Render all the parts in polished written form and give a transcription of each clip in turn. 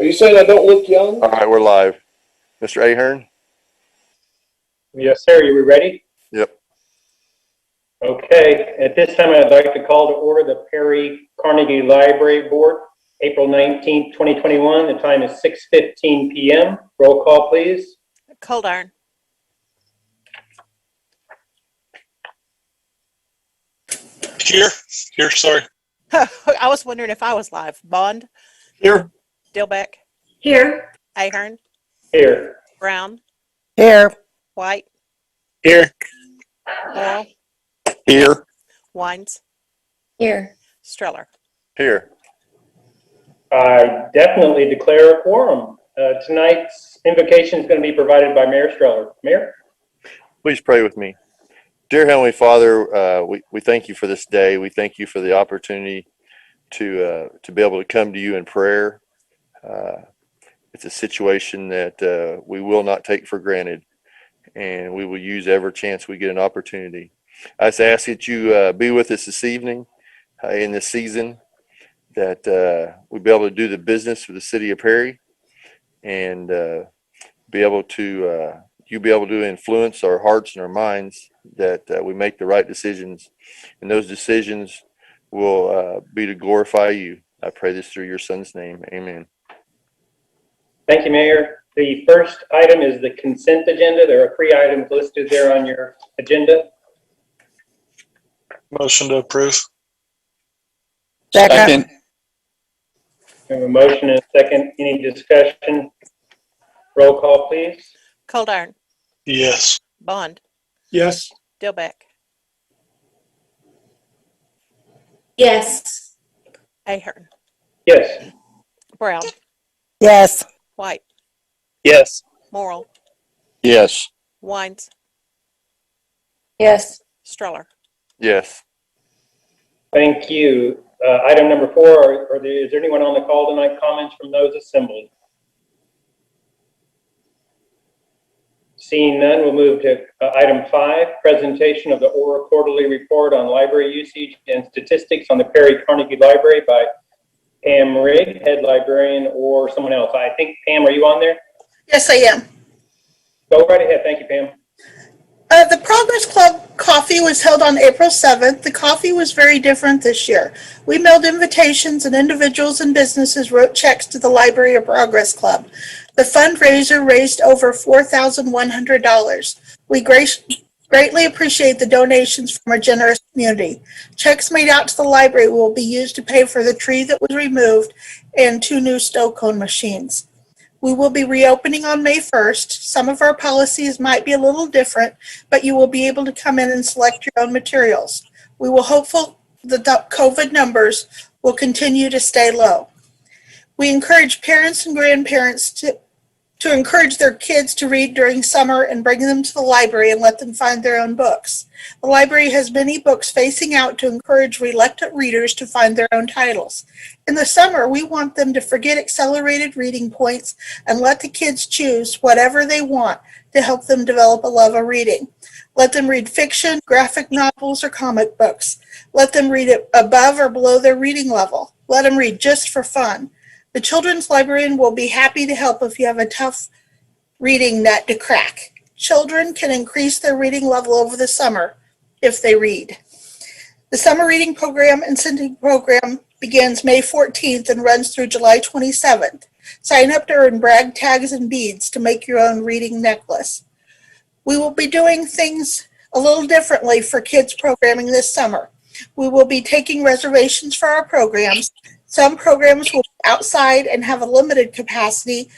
Are you saying I don't look young? All right, we're live. Mr. Ahern? Yes, sir. You ready? Yep. Okay. At this time, I'd like to call to order the Perry Carnegie Library Board, April 19th, 2021. The time is 6:15 p.m. Roll call, please. Coldarn. Here, sorry. I was wondering if I was live. Bond, Here. Dillbeck, Here. Ahern, Here. Brown, Here. White, Here. Morrill, Here. Wines, Here. Streller. Here. I definitely declare a quorum. Tonight's invocation is going to be provided by Mayor Streller. Mayor? Please pray with me. Dear Heavenly Father, we thank you for this day. We thank you for the opportunity to be able to come to you in prayer. It's a situation that we will not take for granted, and we will use every chance we get an opportunity. I just ask that you be with us this evening in this season, that we be able to do the business for the city of Perry, and be able to you be able to influence our hearts and our minds, that we make the right decisions, and those decisions will be to glorify you. I pray this through your son's name. Amen. Thank you, Mayor. The first item is the consent agenda. There are 3 items listed there on your agenda. Motion to approve. Second. We have a motion and a second. Any discussion? Roll call, please. Coldarn, Yes. Bond, Yes. Dillbeck, Yes. Ahern, Yes. Brown, Yes. White, Yes. Morrill, Yes. Wines, Yes. Streller. Yes. Thank you. Item number 4, is there anyone on the call tonight? Comments from those assembled? Seeing none, we'll move to item 5, presentation of the oral quarterly report on library usage and statistics on the Perry Carnegie Library by Pam Rigg, head librarian, or someone else. I think, Pam, are you on there? Yes, I am. Go right ahead. Thank you, Pam. The Progress Club coffee was held on April 7th. The coffee was very different this year. We mailed invitations and individuals and businesses wrote checks to the Library of Progress Club. The fundraiser raised over $4,100. We greatly appreciate the donations from our generous community. Checks made out to the library will be used to pay for the tree that was removed and 2 new snow cone machines. We will be reopening on May 1st. Some of our policies might be a little different, but you will be able to come in and select your own materials. We will hopeful that the COVID numbers will continue to stay low. We encourage parents and grandparents to encourage their kids to read during summer and bring them to the library and let them find their own books. The library has many books facing out to encourage reluctant readers to find their own titles. In the summer, we want them to forget accelerated reading points and let the kids choose whatever they want to help them develop a love of reading. Let them read fiction, graphic novels, or comic books. Let them read it above or below their reading level. Let them read just for fun. The children's librarian will be happy to help if you have a tough reading nut to crack. Children can increase their reading level over the summer if they read. The summer reading program incentive program begins May 14th and runs through July 27th. Sign up to earn brag tags and beads to make your own reading necklace. We will be doing things a little differently for kids programming this summer. We will be taking reservations for our programs. Some programs will be outside and have a limited capacity,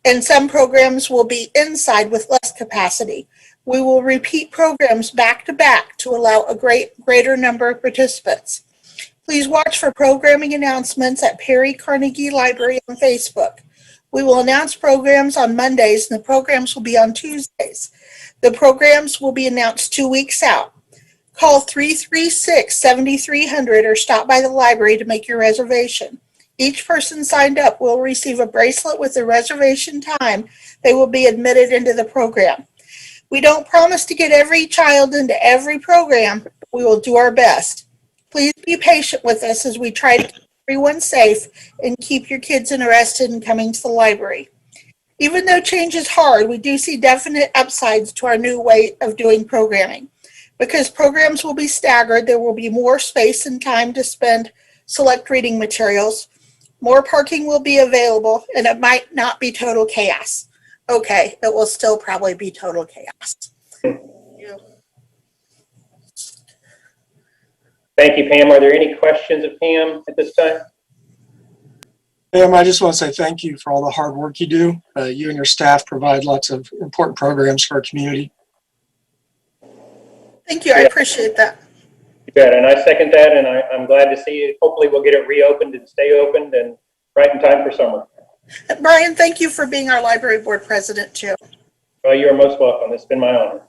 and some programs will be inside with less capacity. We will repeat programs back to back to allow a greater number of participants. Please watch for programming announcements at Perry Carnegie Library on Facebook. We will announce programs on Mondays, and the programs will be on Tuesdays. The programs will be announced 2 weeks out. Call 336-7300 or stop by the library to make your reservation. Each person signed up will receive a bracelet with the reservation time they will be admitted into the program. We don't promise to get every child into every program, but we will do our best. Please be patient with us as we try to keep everyone safe and keep your kids interested in coming to the library. Even though change is hard, we do see definite upsides to our new way of doing programming. Because programs will be staggered, there will be more space and time to spend select reading materials. More parking will be available, and it might not be total chaos. Okay, it will still probably be total chaos. Thank you, Pam. Are there any questions of Pam at this time? Pam, I just want to say thank you for all the hard work you do. You and your staff provide lots of important programs for our community. Thank you, I appreciate that. You bet, and I second that, and I'm glad to see it. Hopefully we'll get it reopened and stay opened and right in time for summer. Brian, thank you for being our library board president too. Well, you are most welcome. It's been my honor.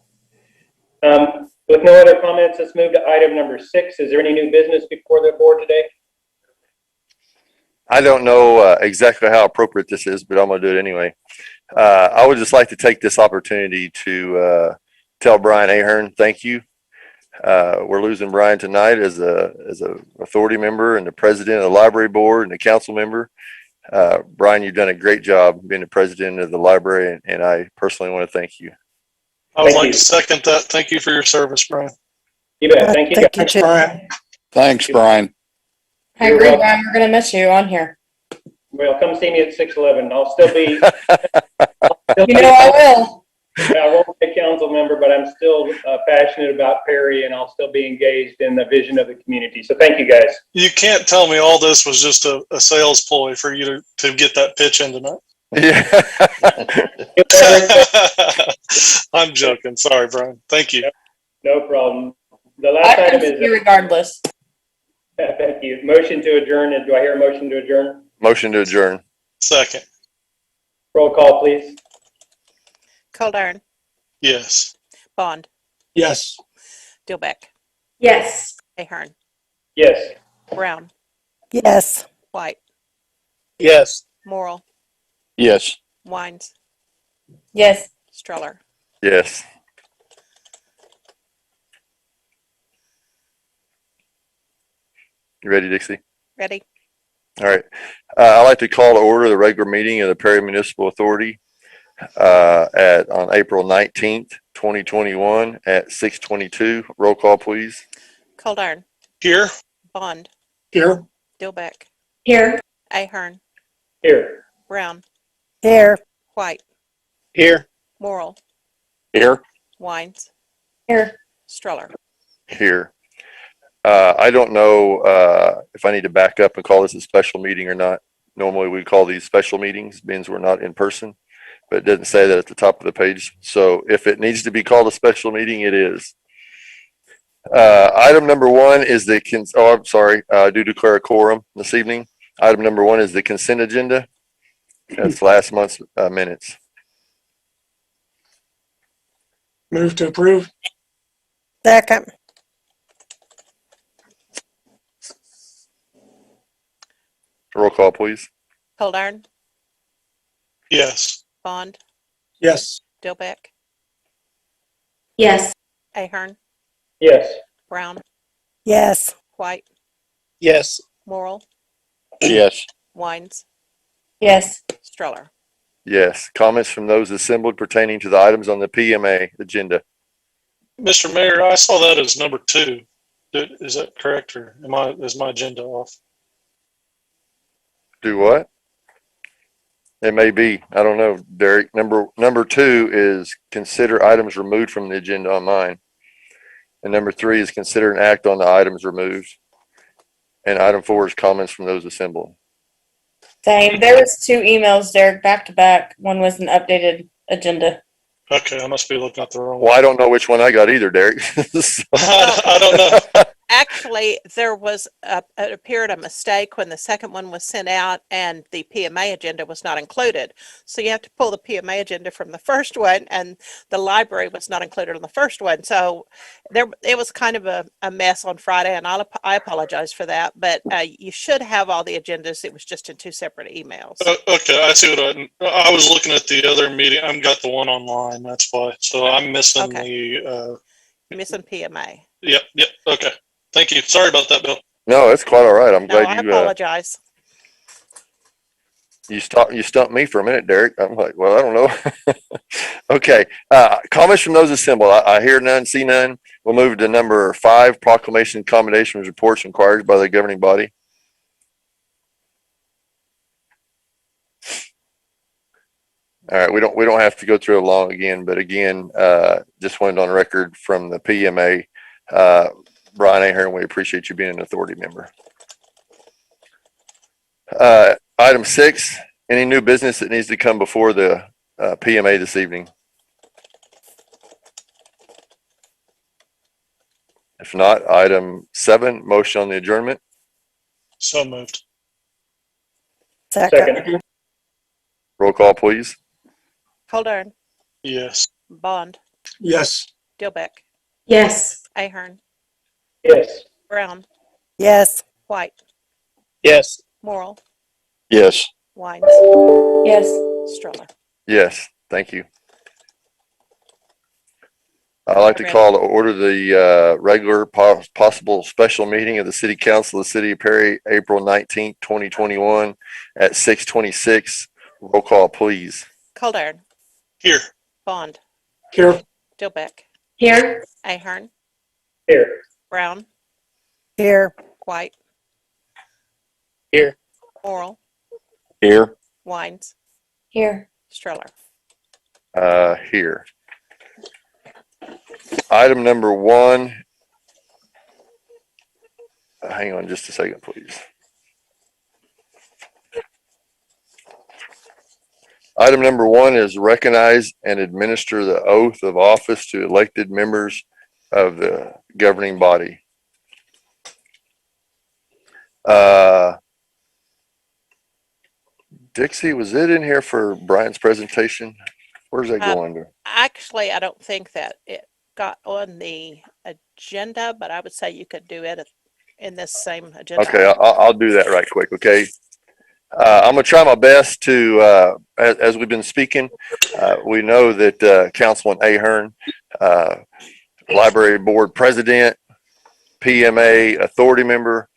With no other comments, let's move to item number 6. Is there any new business before the board today? I don't know exactly how appropriate this is, but I'm going to do it anyway. I would just like to take this opportunity to tell Brian Ahern, thank you. We're losing Brian tonight as a authority member and the president of the library board and the council member. Brian, you've done a great job being the president of the library, and I personally want to thank you. I would Thank like you. to second that. Thank you for your service, Brian. You bet. Thank you. Thank you, Thanks, Jim. Brian. Thanks, Brian. I agree, Brian. We're going to miss you on here. Well, come see me at 611. I'll still be. You know I will. I won't be a council member, but I'm still passionate about Perry, and I'll still be engaged in the vision of the community. So thank you, guys. You can't tell me all this was just a sales ploy for you to get that pitch in tonight. Yeah. I'm joking. Sorry, Brian. Thank you. No problem. The last I item miss you is, regardless. thank you, motion to adjourn. Do I hear a motion to adjourn? Motion to adjourn. Second. Roll call, please. Coldarn, Yes. Bond, Yes. Dilbeck, Yes. Ahern, Yes. Brown, Yes. White, Yes. Morrill, Yes. Wines, Yes. Streller. Yes. You ready, Dixie? Ready? All right. I'd like to call to order the regular meeting of the Perry Municipal Authority on April 19th, 2021 at 6:22. Roll call, please. Coldarn, Here. Bond, Here. Dilbeck, Here. Ahern, Here. Brown, Here. White, Here. Morrill, Here. Wines, Here. Streller. Here. I don't know if I need to back up and call this a special meeting or not. Normally we call these special meetings, means we're not in person, but it doesn't say that at the top of the page. So if it needs to be called a special meeting, it is. Item number 1 is the, I do declare a quorum this evening. Item number 1 is the consent agenda. That's last month's minutes. Move to approve. Second. Roll call, please. Coldarn, Yes. Bond, Yes. Dilbeck, Yes. Ahern, Yes. Brown, Yes. White, Yes. Morrill, Yes. Wines, Yes. Streller. Yes. Comments from those assembled pertaining to the items on the PMA agenda. Mr. Mayor, I saw that as number 2. Is that correct, or is my agenda off? Do what? It may be. I don't know, Derek. Number 2 is consider items removed from the agenda on mine. And number 3 is consider an act on the items removed. And item 4 is comments from those assembled. Same. There was 2 emails, Derek, back to back. One was an updated agenda. Okay, I must be looking at the wrong Well, one. I don't know which one I got either, Derek. So- I don't know. Actually, there was it appeared a mistake when the second one was sent out and the PMA agenda was not included. So you have to pull the PMA agenda from the first one, and the library was not included on the first one. So it was kind of a mess on Friday, and I apologize for that. But you should have all the agendas. It was just in 2 separate emails. Okay, I see what I was looking at the other meeting. I've got the one online. That's why. So I'm missing Okay. the. Missing PMA. Yep. Okay. Thank you. Sorry about that, Bill. No, it's quite all right. I'm No, I glad apologize. you stumped me for a minute, Derek. I'm like, well, I don't know. Okay. Comments from those assembled. I hear none, see none. We'll move to number 5, proclamation accommodations reports inquiries by the governing body. All right, we don't have to go through it long again, but again, just wanted on record from the PMA, Brian Ahern, we appreciate you being an authority member. Item 6, any new business that needs to come before the PMA this evening? If not, item 7, motion on the adjournment. So moved. Second. Roll call, please. Coldarn, Yes. Bond, Yes. Dilbeck, Yes. Ahern, Yes. Brown, Yes. White, Yes. Morrill, Yes. Wines, Yes. Stroller. Yes, thank you. I'd like to Ready. call to order the regular possible special meeting of the City Council of the City of Perry, April 19th, 2021 at 6:26. Roll call, please. Coldarn, Here. Bond, Here. Dilbeck, Here. Ahern, Here. Brown, Here. White, Here. Morrill, Here. Wines, Here. Stroller. Here. Item number 1. Hang on just a second, please. Item number 1 is recognize and administer the oath of office to elected members of the governing body. Dixie, was it in here for Brian's presentation? Where's that go under? Actually, I don't think that it got on the agenda, but I would say you could do it in this same agenda. Okay, I'll do that right quick, okay? I'm gonna try my best to, as we've been speaking, we know that Councilman Ahern, Library Board President, PMA Authority Member,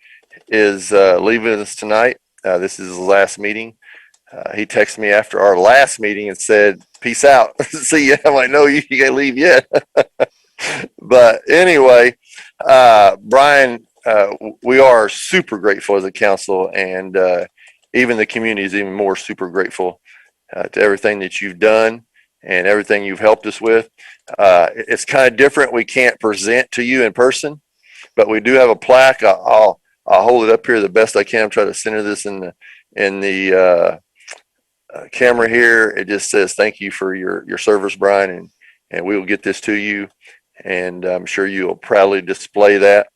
is leaving us tonight. This is his last meeting. He texted me after our last meeting and said, peace out. See ya. I'm like, no, you can't leave yet. But anyway, Brian, we are super grateful as a council, and even the community is even more super grateful to everything that you've done and everything you've helped us with. It's kind of different. We can't present to you in person, but we do have a plaque. I'll hold it up here the best I can. Try to center this in the camera here. It just says thank you for your service, Brian, and we will get this to you, and I'm sure you'll proudly display that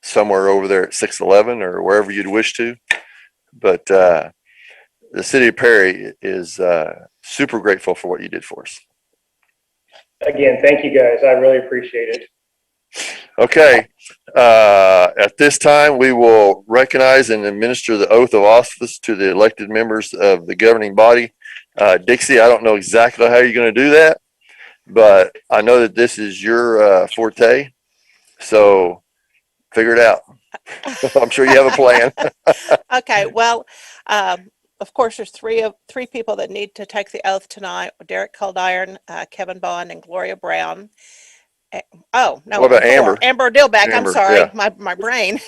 somewhere over there at 611 or wherever you'd wish to. But the City of Perry is super grateful for what you did for us. Again, thank you guys. I really appreciate it. Okay. At this time, we will recognize and administer the oath of office to the elected members of the governing body. Dixie, I don't know exactly how you're going to do that, but I know that this is your forte. So figure it out. I'm sure you have a plan. Okay, well, of course, there's three people that need to take the oath tonight: Derek Coldarn, Kevin Bond, and Gloria Brown. Oh no! What about 4. Amber? Amber Dilbeck. I'm Amber, sorry, yeah. my brain.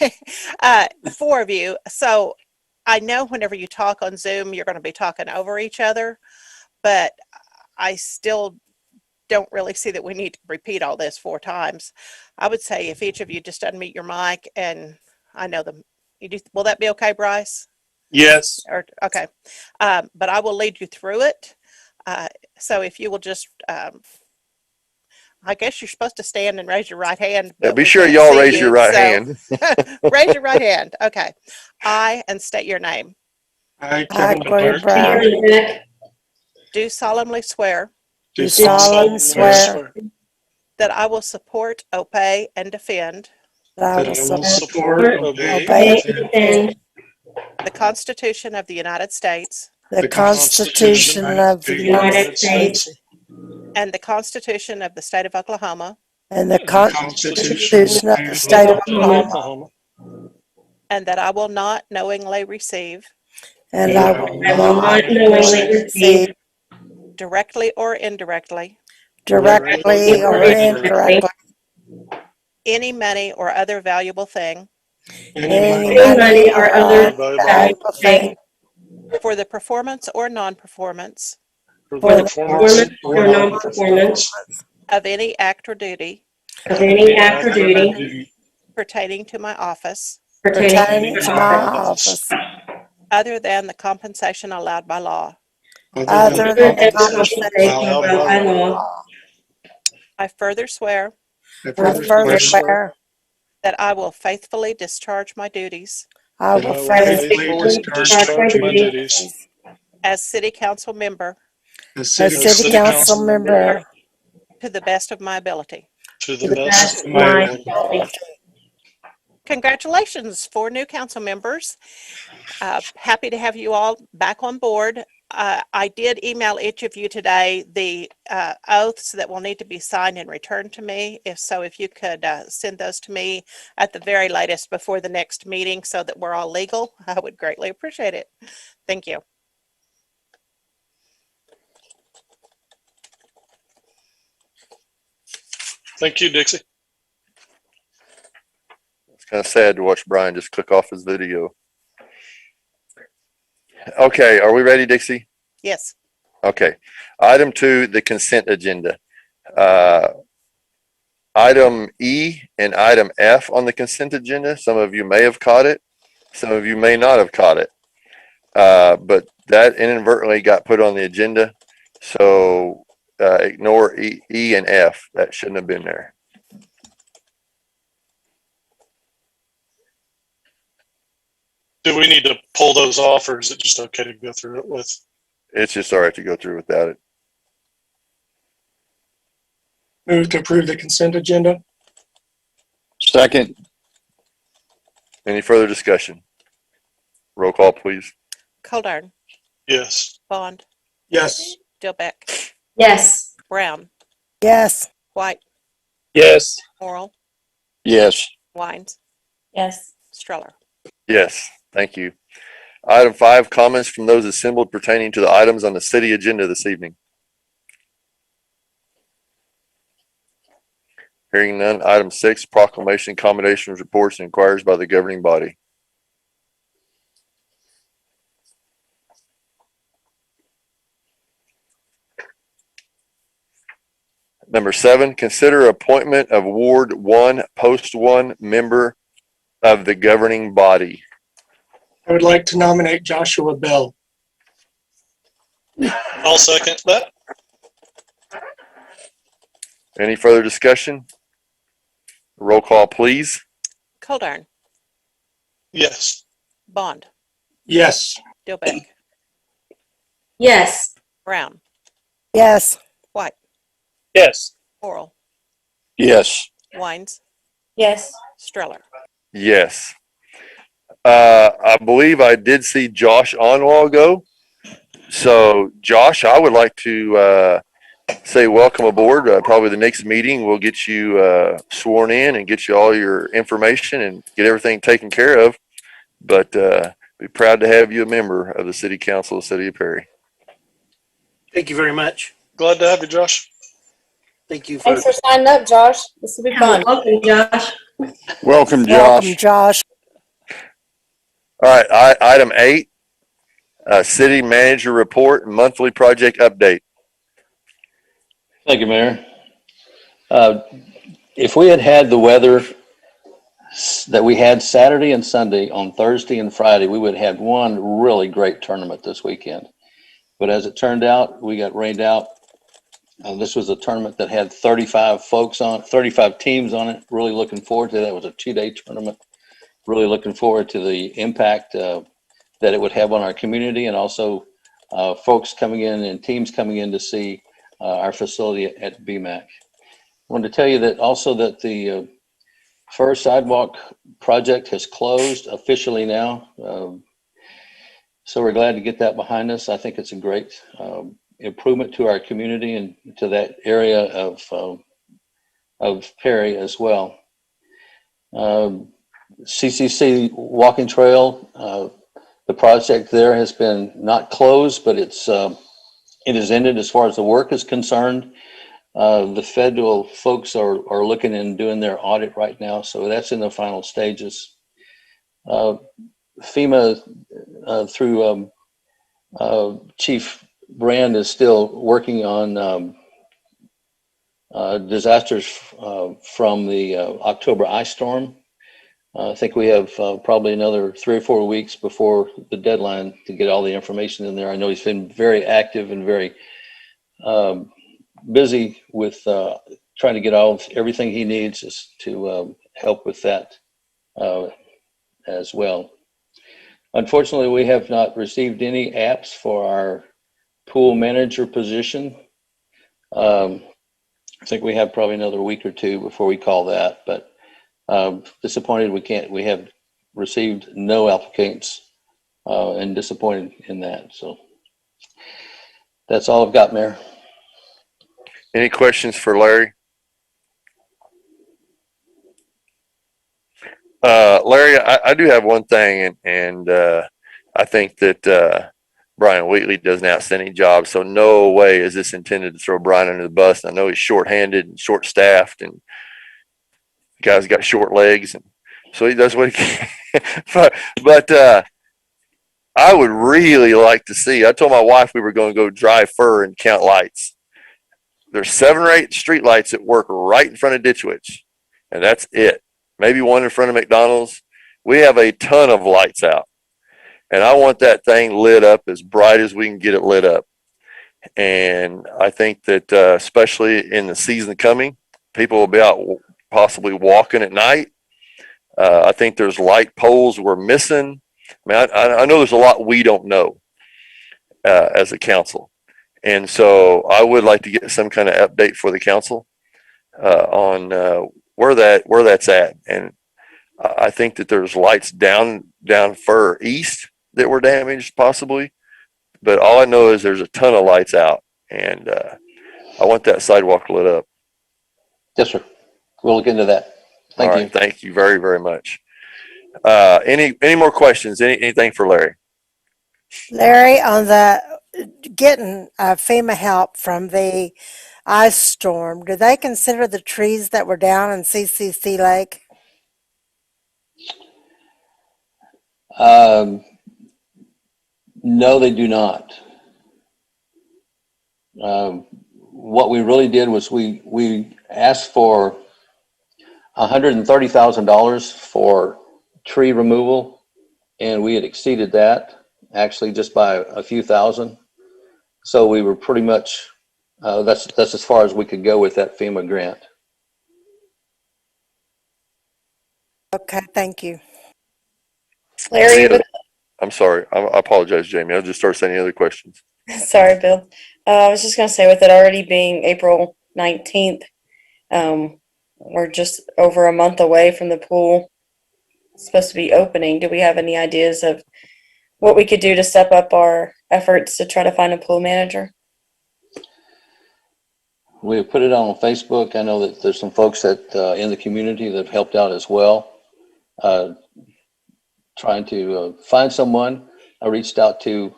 4 of you. So I know whenever you talk on Zoom, you're going to be talking over each other, but I still don't really see that we need to repeat all this 4 times. I would say if each of you just unmute your mic, and I know them. Will that be okay, Bryce? Yes. Or okay, but I will lead you through it. So if you will just, I guess you're supposed to stand and raise your right hand. Yeah, but be we sure can't y'all see raise you, your right so hand. raise your right hand. Okay. I, and state your name, I, Kevin Gloria Brown, do solemnly swear do solemnly swear that I will support, obey, and defend that I will support, obey, obey, and defend the Constitution of the United States the Constitution of the United United States and the Constitution of the State of Oklahoma, and the Constitution Constitution of the State of Oklahoma, Oklahoma, and that I will not knowingly receive, and and I I will will not not knowingly receive, directly or indirectly, directly or indirectly, any money or other valuable thing any money money or other valuable valuable thing for the performance or non-performance for for the the performance or or non-performance of any act or duty of any act or duty pertaining to my office, pertaining to my office, other than the compensation allowed by law. other than the compensation compensation allowed allowed by by law. law. I further swear I I further further swear swear that I will faithfully discharge my duties I that I will will faithfully faithfully discharge my duties as city council member as as city City Council member to the best of my ability. to the best of my my ability. ability. Congratulations, 4 new council members. Happy to have you all back on board. I did email each of you today the oaths that will need to be signed and returned to me. If you could send those to me at the very latest before the next meeting so that we're all legal, I would greatly appreciate it. Thank you. Thank you, Dixie. It's kind of sad to watch Brian just click off his video. Okay, are we ready, Dixie? Yes. Okay. Item 2, the consent agenda. Item E and item F on the consent agenda. Some of you may have caught it. Some of you may not have caught it. But that inadvertently got put on the agenda. So ignore E and F. That shouldn't have been there. Do we need to pull those off, or is it just okay to go through it with? It's just all right to go through without it. Move to approve the consent agenda. Second. Any further discussion? Roll call, please. Coldarn, Yes. Bond, Yes. Dilbeck, Yes. Brown, Yes, White, Yes. Morrell, Yes. Wines, Yes. Streller. Yes, thank you. Item 5, comments from those assembled pertaining to the items on the city agenda this evening. Hearing none. Item 6, proclamation, accommodations, reports, and inquiries by the governing body. Number 7, consider appointment of Ward 1, Post 1 member of the governing body. I would like to nominate Joshua Bell. I'll second that. Any further discussion? Roll call, please. Coldarn, Yes. Bond, Yes. Dilbeck, Yes. Brown, yes, White, Yes. Morrell, Yes. Wines, Yes. Streller. Yes. I believe I did see Josh on a while ago. So, Josh, I would like to say welcome aboard. Probably the next meeting, we'll get you sworn in and get you all your information and get everything taken care of. But be proud to have you a member of the City Council of the City of Perry. Thank you very much. Glad to have you, Josh. Thank you for, Thanks for signing up, Josh. This will be fun. Welcome, Josh. welcome, Josh. All right, item 8, city manager report and monthly project update. Thank you, Mayor. If we had had the weather that we had Saturday and Sunday, on Thursday and Friday, we would have one really great tournament this weekend. But as it turned out, we got rained out. This was a tournament that had 35 folks on, 35 teams on it. Really looking forward to that. It was a 2-day tournament. Really looking forward to the impact that it would have on our community, and also folks coming in and teams coming in to see our facility at BMAC. I wanted to tell you that also that the first sidewalk project has closed officially now. So we're glad to get that behind us. I think it's a great improvement to our community and to that area of of Perry as well. CCC Walking Trail, the project there has been not closed, but it is ended as far as the work is concerned. The federal folks are looking and doing their audit right now, so that's in the final stages. FEMA through Chief Brand is still working on disasters from the October ice storm. I think we have probably another 3 or 4 weeks before the deadline to get all the information in there. I know he's been very active and very busy with trying to get everything he needs to help with that as well. Unfortunately, we have not received any apps for our pool manager position. I think we have probably another week or two before we call that, but disappointed we have received no applicants and disappointed in that. So that's all I've got, Mayor. Any questions for Larry? Larry, I do have one thing, and I think that Brian Wheatley does an outstanding job. So no way is this intended to throw Brian under the bus. I know he's short-handed and short-staffed, and the guy's got short legs, and so he does what he can. but I would really like to see. I told my wife we were going to go drive fur and count lights. There's 7 or 8 street lights that work right in front of Ditch Witch, and that's it. Maybe one in front of McDonald's. We have a ton of lights out, and I want that thing lit up as bright as we can get it lit up. And I think that especially in the season coming, people will be out possibly walking at night. I think there's light poles we're missing. I mean, I know there's a lot we don't know as a council. And so I would like to get some kind of update for the council on where that's at. And I think that there's lights down fur east that were damaged possibly, but all I know is there's a ton of lights out, and I want that sidewalk lit up. Yes, sir. We'll look into that. Thank you. Thank you very, very much. Any more questions? Anything for Larry? Larry, on the getting FEMA help from the ice storm, do they consider the trees that were down in CCC Lake? No, they do not. What we really did was we asked for $130,000 for tree removal, and we had exceeded that actually just by a few thousand. So we were pretty much that's as far as we could go with that FEMA grant. Okay, thank you. Larry, I'm sorry. I apologize, Jamie. I'll just start saying any other questions. sorry, Bill. I was just going to say, with it already being April 19th, we're just over a month away from the pool supposed to be opening. Do we have any ideas of what we could do to step up our efforts to try to find a pool manager? We have put it on Facebook. I know that there's some folks that in the community that have helped out as well, trying to find someone. I reached out to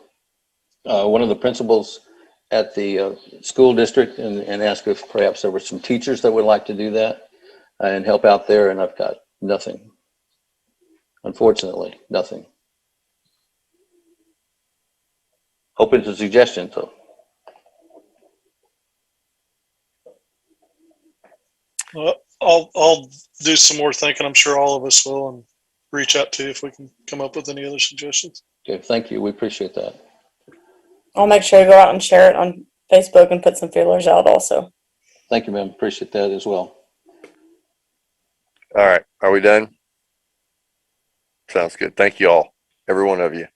one of the principals at the school district and asked if perhaps there were some teachers that would like to do that and help out there, and I've got nothing. Unfortunately, nothing. Open to suggestions, though. Well, I'll do some more thinking. I'm sure all of us will, and reach out to you if we can come up with any other suggestions. Okay, thank you. We appreciate that. I'll make sure to go out and share it on Facebook and put some feelers out also. Thank you, ma'am. Appreciate that as well. All right. Are we done? Sounds good. Thank you all, every one of you.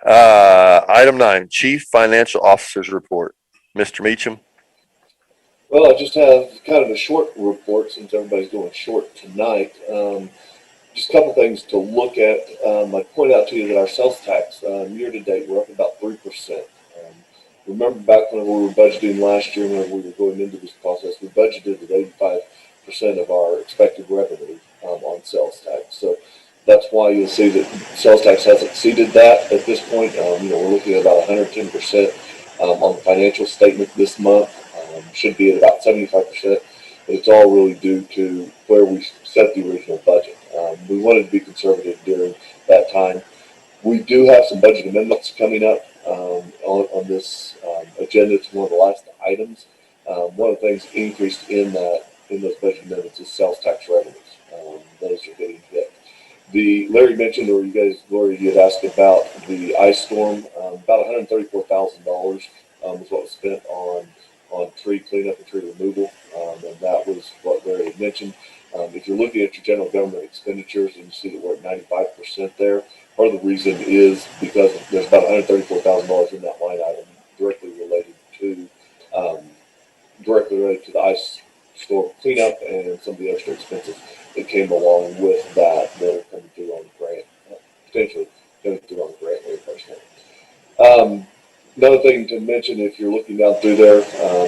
Item 9, Chief Financial Officer's Report. Mr. Meacham. Well, I just have kind of a short report since everybody's going short tonight. Just a couple things to look at. I point out to you that our sales tax year to date, we're up about 3%. Remember back when we were budgeting last year, when we were going into this process, we budgeted at of our expected revenue on sales tax. So that's why you'll see that sales tax has exceeded that at this point. We're looking at about 110% on the financial statement this month. Should be at about 75%, but it's all really due to where we set the original budget. We wanted to be conservative during that time. We do have some budget amendments coming up on this agenda. It's one of the last items. One of the things increased in those budget amendments is sales tax revenues. Those are getting hit. Larry mentioned, or you guys, Lori, you had asked about the ice storm. About $134,000 is what was spent on tree cleanup and tree removal, and that was what Larry had mentioned. If you're looking at your general government expenditures and you see that we're at 95% there, part of the reason is because there's about $134,000 in that line item directly related to the ice storm cleanup and some of the extra expenses that came along with that are coming through on the grant, potentially coming through on the grant reimbursement. Another thing to mention, if you're looking down through there,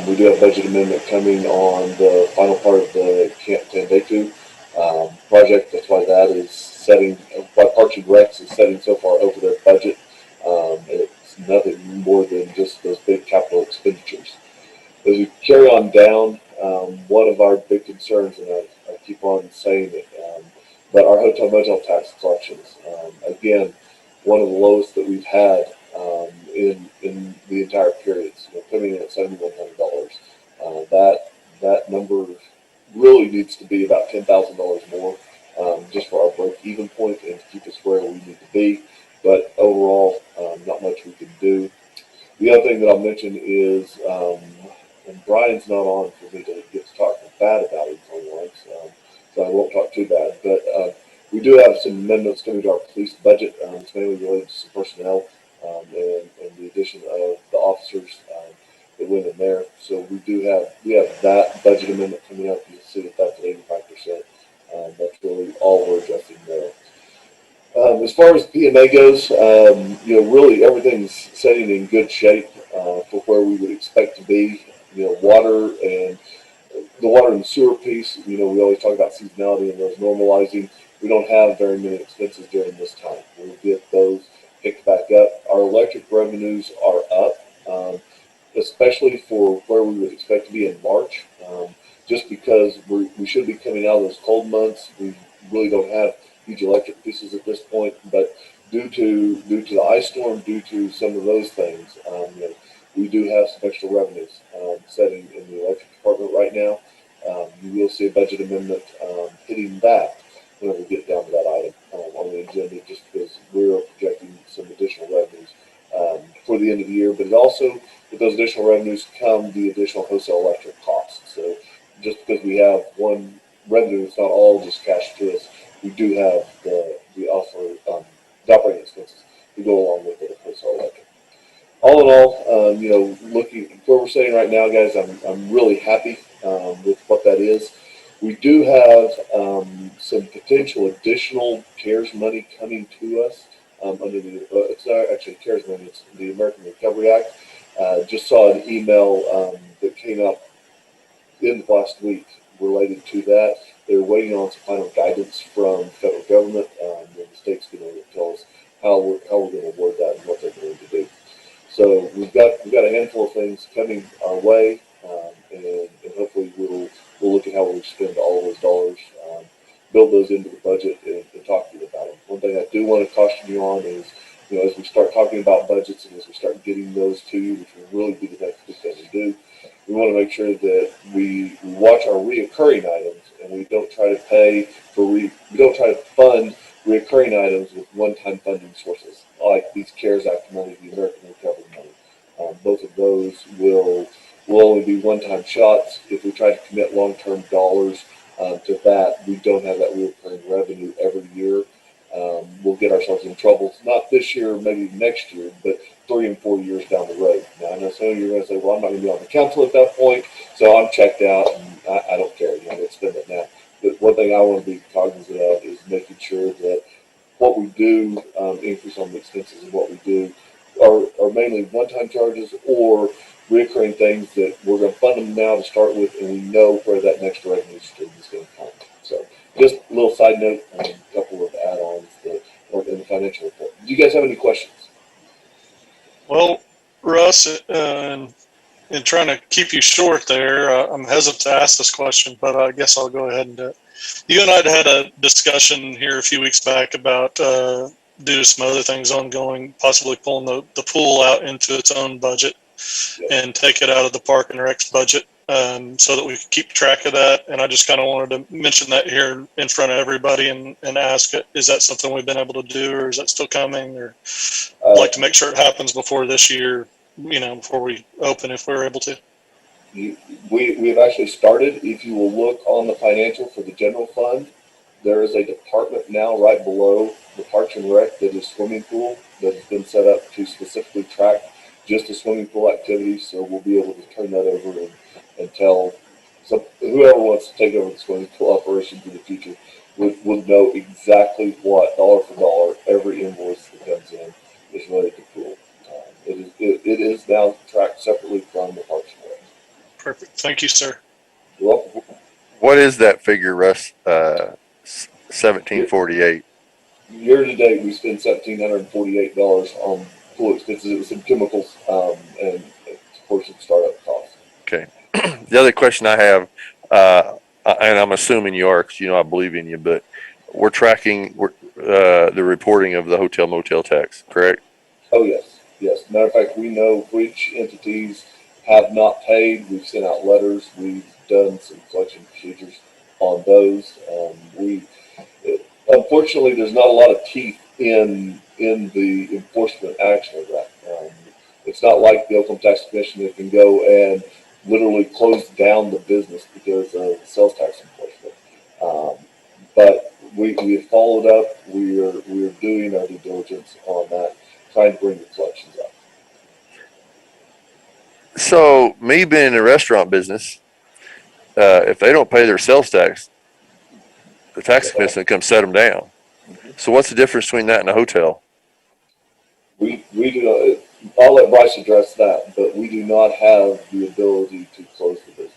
we do have a budget amendment coming on the final part of the Camp Tandeku project. That's why that is setting, why Parks and Recs is setting so far over their budget. It's nothing more than just those big capital expenditures. As we carry on down, one of our big concerns, and I keep on saying it, but our hotel motel tax collections, again, one of the lowest that we've had in the entire periods, coming in at $7,100. That number really needs to be about $10,000 more, just for our break-even point and to keep us where we need to be. But overall, not much we can do. The other thing that I'll mention is, and Brian's not on for me to get to talk bad about him for once, so I won't talk too bad. But we do have some amendments coming to our police budget. It's mainly related to some personnel and the addition of the officers that went in there. So we have that budget amendment coming up. You'll see that that's at 85%. That's really all we're adjusting there. As far as PMA goes, really everything's setting in good shape for where we would expect to be. Water and the sewer piece, we always talk about seasonality and those normalizing. We don't have very many expenses during this time. We'll get those picked back up. Our electric revenues are up, especially for where we would expect to be in March, just because we should be coming out of those cold months. We really don't have huge electric pieces at this point, but due to the ice storm, due to some of those things, we do have some extra revenues setting in the electric department right now. You will see a budget amendment hitting that when we get down to that item on the agenda, just because we're projecting some additional revenues for the end of the year. But it also, with those additional revenues come the additional wholesale electric costs. So just because we have one revenue, it's not all just cash to us. We do have the operating expenses to go along with it, wholesale electric. All in all, looking where we're sitting right now, guys, I'm really happy with what that is. We do have some potential additional CARES money coming to us under it's not actually CARES money, it's the American Recovery Act. Just saw an email that came out in the last week related to that. They're waiting on some final guidance from the federal government, and the state's going to tell us how we're going to award that and what they're going to do. So we've got a handful of things coming our way, and hopefully we'll look at how we spend all of those dollars, build those into the budget, and talk to you about them. One thing I do want to caution you on is, as we start talking about budgets and as we start getting those to you, which will really be the next big thing we do, we want to make sure that we watch our reoccurring items and we don't try to fund reoccurring items with one-time funding sources like these CARES Act money, the American Recovery money. Both of those will only be one-time shots. If we try to commit long-term dollars to that, we don't have that reoccurring revenue every year. We'll get ourselves in trouble. Not this year, maybe next year, but 3 and 4 years down the road. Now, I know some of you are going to say, well, I'm not going to be on the council at that point, so I'm checked out, and I don't care. I'm going to spend it now. But one thing I want to be cognizant of is making sure that what we do increase on the expenses of what we do are mainly one-time charges, or recurring things that we're going to fund them now to start with, and we know where that next revenue stream is going to come. So just a little side note and a couple of add-ons that are in the financial report. Do you guys have any questions? Well, Russ, in trying to keep you short there, I'm hesitant to ask this question, but I guess I'll go ahead and do it. You and I had a discussion here a few weeks back about due to some other things ongoing, possibly pulling the pool out into its own budget and take it out of the Park and Rec's budget so that we could keep track of that. And I just kind of wanted to mention that here in front of everybody and ask, is that something we've been able to do, or is that still coming? Or I'd like to make sure it happens before this year, before we open, if we're able to. We've actually started. If you will look on the financial for the general fund, there is a department now right below the Parks and Rec that is swimming pool that has been set up to specifically track just the swimming pool activities. So we'll be able to turn that over and tell whoever wants to take over the swimming pool operations in the future would know exactly what, dollar for dollar, every invoice that comes in is related to pool. It is now tracked separately from the Parks and Rec. Perfect. Thank you, sir. You're welcome. What is that figure, Russ? 1748. Year to date, we spent $1,748 on pool expenses. It was some chemicals and, of course, some startup costs. Okay. The other question I have, and I'm assuming you are, because I believe in you, but we're tracking the reporting of the hotel motel tax, correct? Oh yes. Matter of fact, we know which entities have not paid. We've sent out letters. We've done some collection procedures on those. Unfortunately, there's not a lot of teeth in the enforcement action of that. It's not like the Oklahoma Tax Commission that can go and literally close down the business because of sales tax enforcement. But we have followed up. We are doing our due diligence on that, trying to bring the collections up. So, me being in the restaurant business, if they don't pay their sales tax, the tax commission comes set them down. So, what's the difference between that and a hotel? We do not. I'll let Bryce address that, but we do not have the ability to close the business.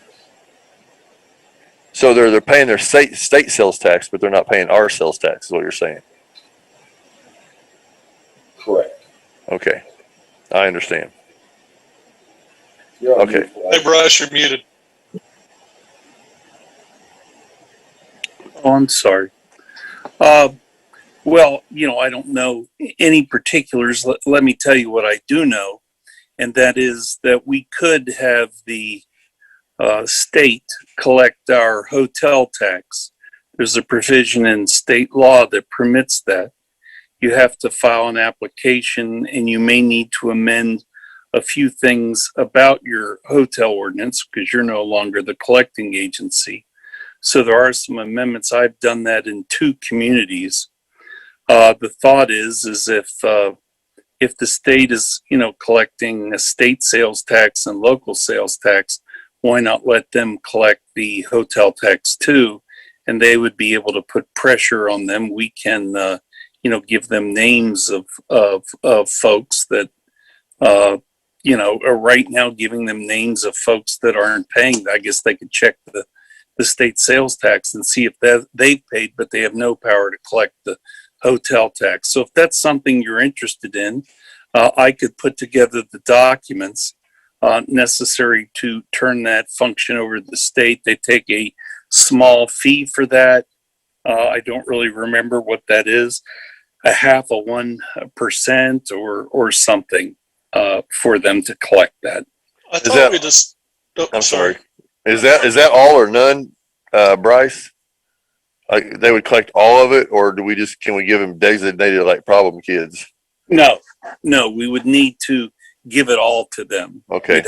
So they're paying their state sales tax, but they're not paying our sales tax, is what you're saying? Correct. Okay, I understand. You're on Okay. mute, Bryce. Hey, Bryce, you're muted. Oh, I'm sorry. Well, I don't know any particulars. Let me tell you what I do know, and that is that we could have the state collect our hotel tax. There's a provision in state law that permits that. You have to file an application, and you may need to amend a few things about your hotel ordinance because you're no longer the collecting agency. So there are some amendments. I've done that in 2 communities. The thought is if the state is, collecting a state sales tax and local sales tax, why not let them collect the hotel tax too? And they would be able to put pressure on them. We can, give them names of folks that, are right now giving them names of folks that aren't paying. I guess they could check the state sales tax and see if they've paid, but they have no power to collect the hotel tax. So if that's something you're interested in, I could put together the documents necessary to turn that function over to the state. They take a small fee for that. I don't really remember what that is, 0.5% or something for them to collect that. I thought we just. Oh, I'm sorry. Is that all or none, Bryce? Like they would collect all of it, or can we give them designated like problem kids? No, we would need to give it all to them. Okay.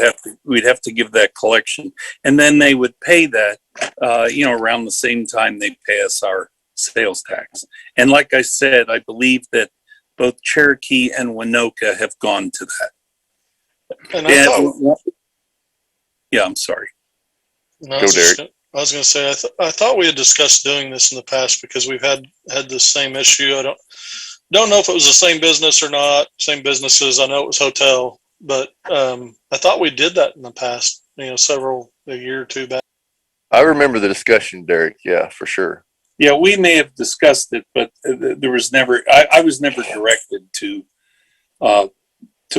We'd have to give that collection, and then they would pay that, around the same time they pay us our sales tax. And like I said, I believe that both Cherokee and Winoka have gone to that. And I'm sorry. No, Go, Derek. I was going to say, I thought we had discussed doing this in the past because we've had the same issue. I don't know if it was the same business or not, same businesses. I know it was hotel, but I thought we did that in the past, a year or two back. I remember the discussion, Derek. Yeah, for sure. Yeah, we may have discussed it, but there was never, I was never directed to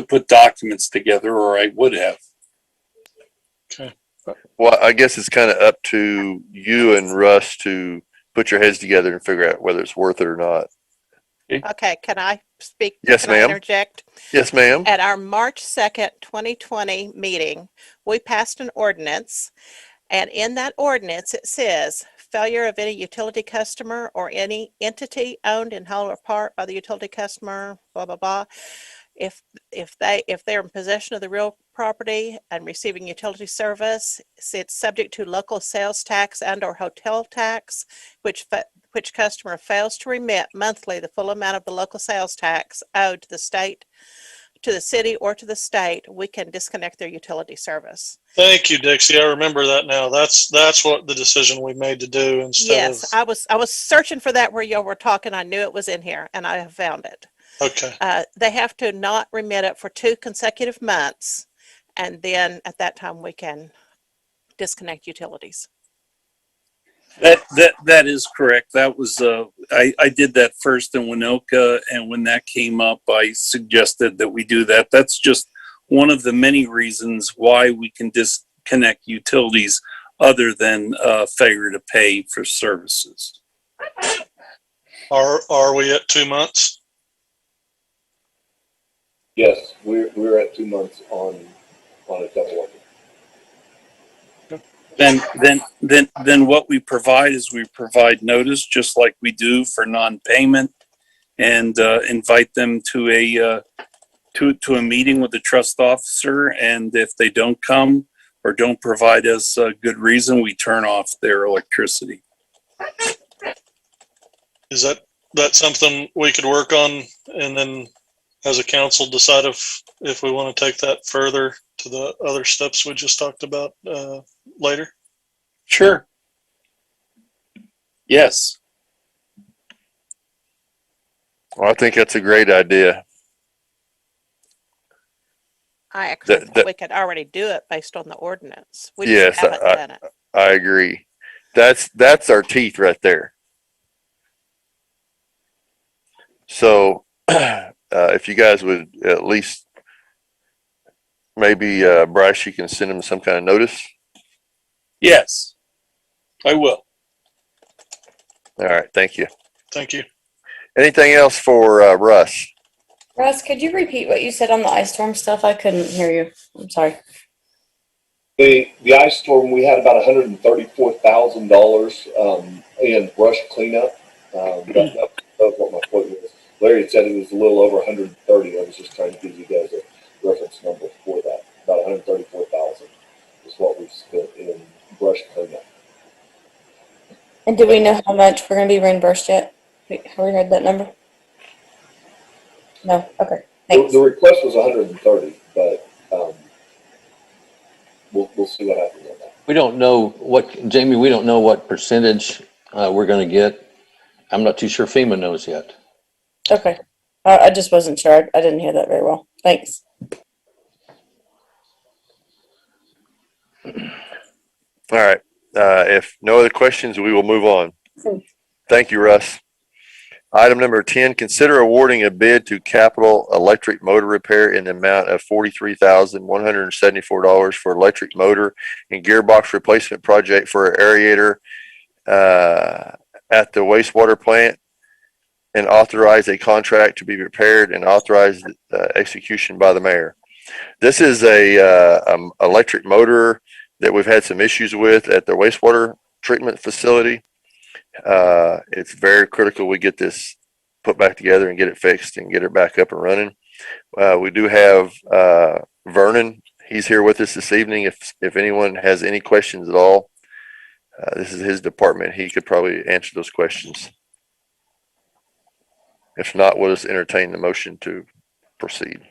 put documents together, or I would have. Okay. Well, I guess it's kind of up to you and Russ to put your heads together and figure out whether it's worth it or not. Okay, can I speak? Yes, Can I ma'am. interject? Yes, ma'am. At our March 2nd, 2020 meeting, we passed an ordinance, and in that ordinance, it says, failure of any utility customer or any entity owned in whole or part by the utility customer, blah, blah, blah. If they're in possession of the real property and receiving utility service, it's subject to local sales tax and or hotel tax, which customer fails to remit monthly the full amount of the local sales tax owed to the state, to the city, or to the state, we can disconnect their utility service. Thank you, Dixie. I remember that now. That's what the decision we made to do instead Yes, of. I was searching for that where y'all were talking. I knew it was in here, and I have found it. Okay. They have to not remit it for 2 consecutive months, and then at that time we can disconnect utilities. That is correct. That was I did that first in Winoka, and when that came up, I suggested that we do that. That's just one of the many reasons why we can disconnect utilities, other than failure to pay for services. Are we at 2 months? Yes, we're at 2 months on a double working. Then what we provide is we provide notice, just like we do for non-payment, and invite them to a meeting with the trust officer. And if they don't come or don't provide us a good reason, we turn off their electricity. Is that something we could work on, and then as a council decide if we want to take that further to the other steps we just talked about later? Sure. Yes. Well, I think that's a great idea. I actually think we could already do it based on the ordinance. We Yes, just haven't done it. I agree. That's our teeth right there. So if you guys would at least maybe Bryce, you can send him some kind of notice. Yes, I will. All right, thank you. Thank you. Anything else for Russ? Russ, could you repeat what you said on the ice storm stuff? I couldn't hear you. I'm sorry. The ice storm, we had about $134,000 in brush cleanup. That was what my quote was. Larry had said it was a little over 130. I was just trying to give you guys a reference number for that. About 134,000 is what we've spent in brush cleanup. And do we know how much we're going to be reimbursed yet? Have we heard that number? No. Okay. Thanks. The request was 130, but we'll see what happens on that. We don't know Jamie, we don't know what percentage we're going to get. I'm not too sure FEMA knows yet. Okay. I just wasn't sure. I didn't hear that very well. Thanks. All right. If no other questions, we will move on. Thank you, Russ. Item number 10, consider awarding a bid to Capital Electric Motor Repair in the amount of $43,174 for electric motor and gearbox replacement project for an aerator at the wastewater plant, and authorize a contract to be prepared and authorize execution by the mayor. This is a electric motor that we've had some issues with at the wastewater treatment facility. It's very critical we get this put back together and get it fixed and get it back up and running. We do have Vernon. He's here with us this evening. If anyone has any questions at all, this is his department. He could probably answer those questions. If not, we'll just entertain the motion to proceed.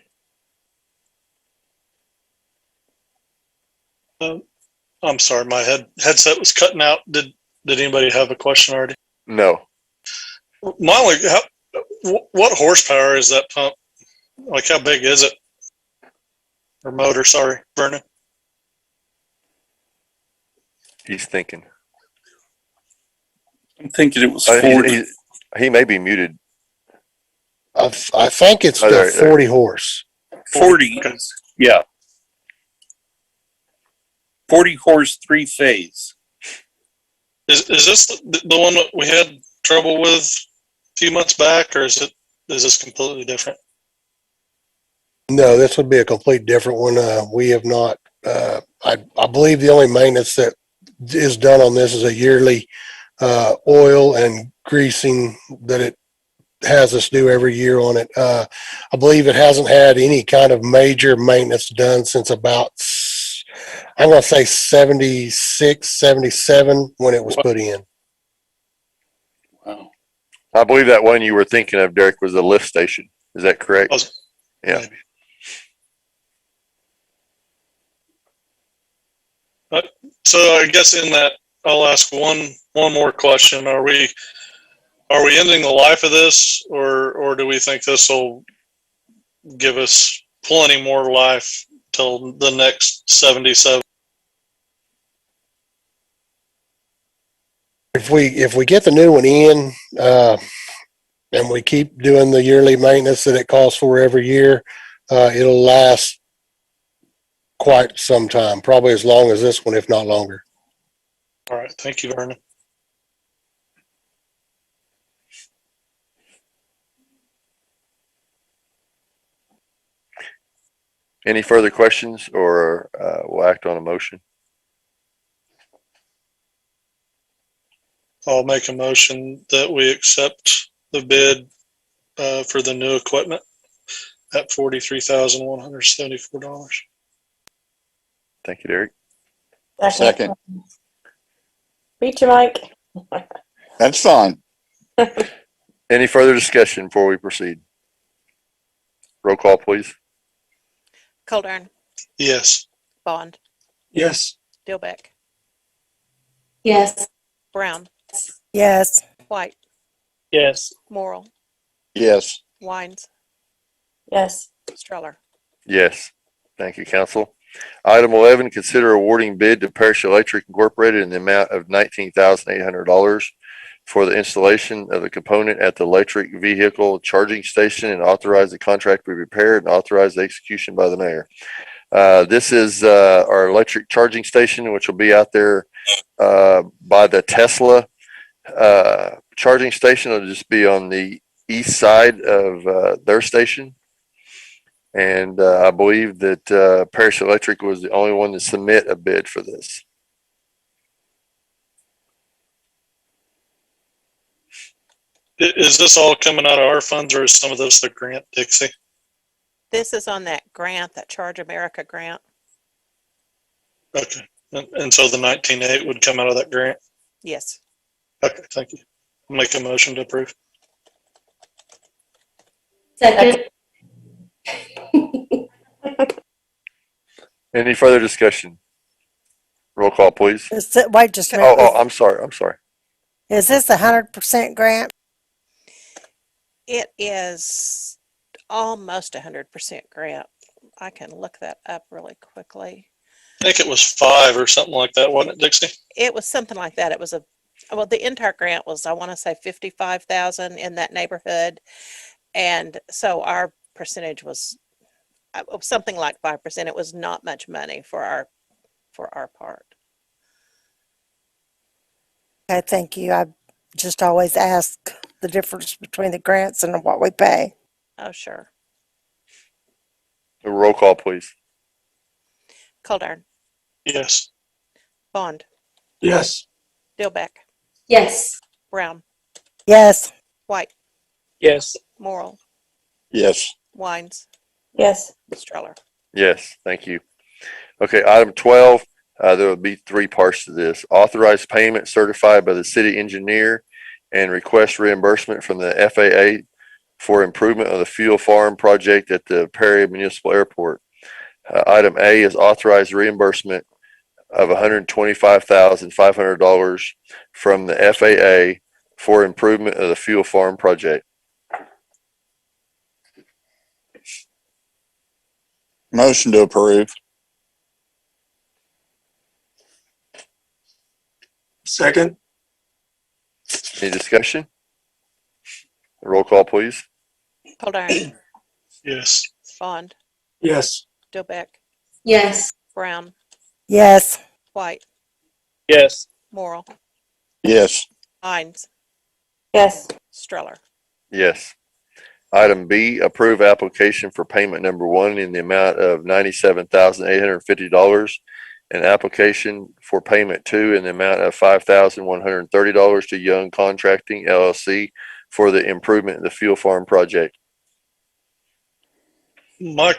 I'm sorry, my headset was cutting out. Did anybody have a question already? No. Molly, what horsepower is that pump? Like, how big is it? or motor, sorry, Vernon. He's thinking. I'm thinking it was Uh, 40. he may be muted. I think it's Oh, the there. 40 horse. 40 is, yeah. 40 horse, 3-phase. Is this the one that we had trouble with a few months back, or is this completely different? No, this would be a complete different one. We have not, I believe the only maintenance that is done on this is a yearly oil and greasing that it has us do every year on it. I believe it hasn't had any kind of major maintenance done since about, I'm going to say 76, 77 when it was put in. Wow. I believe that one you were thinking of, Derek, was the lift station. Is that correct? Yeah. Maybe. So I guess in that, I'll ask one more question. Are we ending the life of this, or do we think this will give us plenty more life till the next 77? If we get the new one in, and we keep doing the yearly maintenance that it calls for every year, it'll last quite some time, probably as long as this one, if not longer. All right. Thank you, Vernon. Any further questions, or we'll act on a motion? I'll make a motion that we accept the bid for the new equipment at $43,174. Thank you, Derek. Second. Beat you, Mike. That's fine. Any further discussion before we proceed? Roll call, please. Coldern, Yes. Bond, Yes. Dilbeck, Yes. Brown, Yes. White, Yes. Morrill, Yes. Wines, Yes. Streller. Yes. Thank you, council. Item 11, consider awarding bid to Parish Electric Incorporated in the amount of $19,800 for the installation of the component at the electric vehicle charging station, and authorize the contract be prepared and authorize the execution by the mayor. This is our electric charging station, which will be out there by the Tesla charging station. It'll just be on the east side of their station. And I believe that Parish Electric was the only one to submit a bid for this. Is this all coming out of our funds, or is some of this the grant, Dixie? This is on that grant, that Charge America grant. Okay. And so the 19.8 would come out of that grant? Yes. Okay, thank you. I'll make a motion to approve. Second. Any further discussion? Roll call, please. Wait just a minute. I'm sorry. Is this 100% grant? It is almost 100% grant. I can look that up really quickly. I think it was 5 or something like that, wasn't it, Dixie? It was something like that. It was the entire grant was, I want to say 55,000 in that neighborhood. And so our percentage was something like 5%. It was not much money for our part. Okay, thank you. I just always ask the difference between the grants and what we pay. Oh, sure. Roll call, please. Coldern, Yes. Bond, Yes. Dilbeck, Yes. Brown, Yes. White, Yes. Morrill, Yes. Wines, Yes. Streller. Yes, thank you. Okay, item 12, there will be 3 parts to this. Authorized payment certified by the city engineer and request reimbursement from the FAA for improvement of the fuel farm project at the Perry Municipal Airport. Item A is authorized reimbursement of $125,500 from the FAA for improvement of the fuel farm project. Motion to approve. Second. Any discussion? Roll call, please. Haldane, Yes. Bond, Yes. Dilbeck, Yes. Brown, Yes. White, Yes. Morrell, Yes. Hines, Yes. Streller. Yes. Item B, approve application for payment number 1 in the amount of $97,850 and application for payment 2 in the amount of $5,130 to Young Contracting LLC for the improvement of the fuel farm project. My,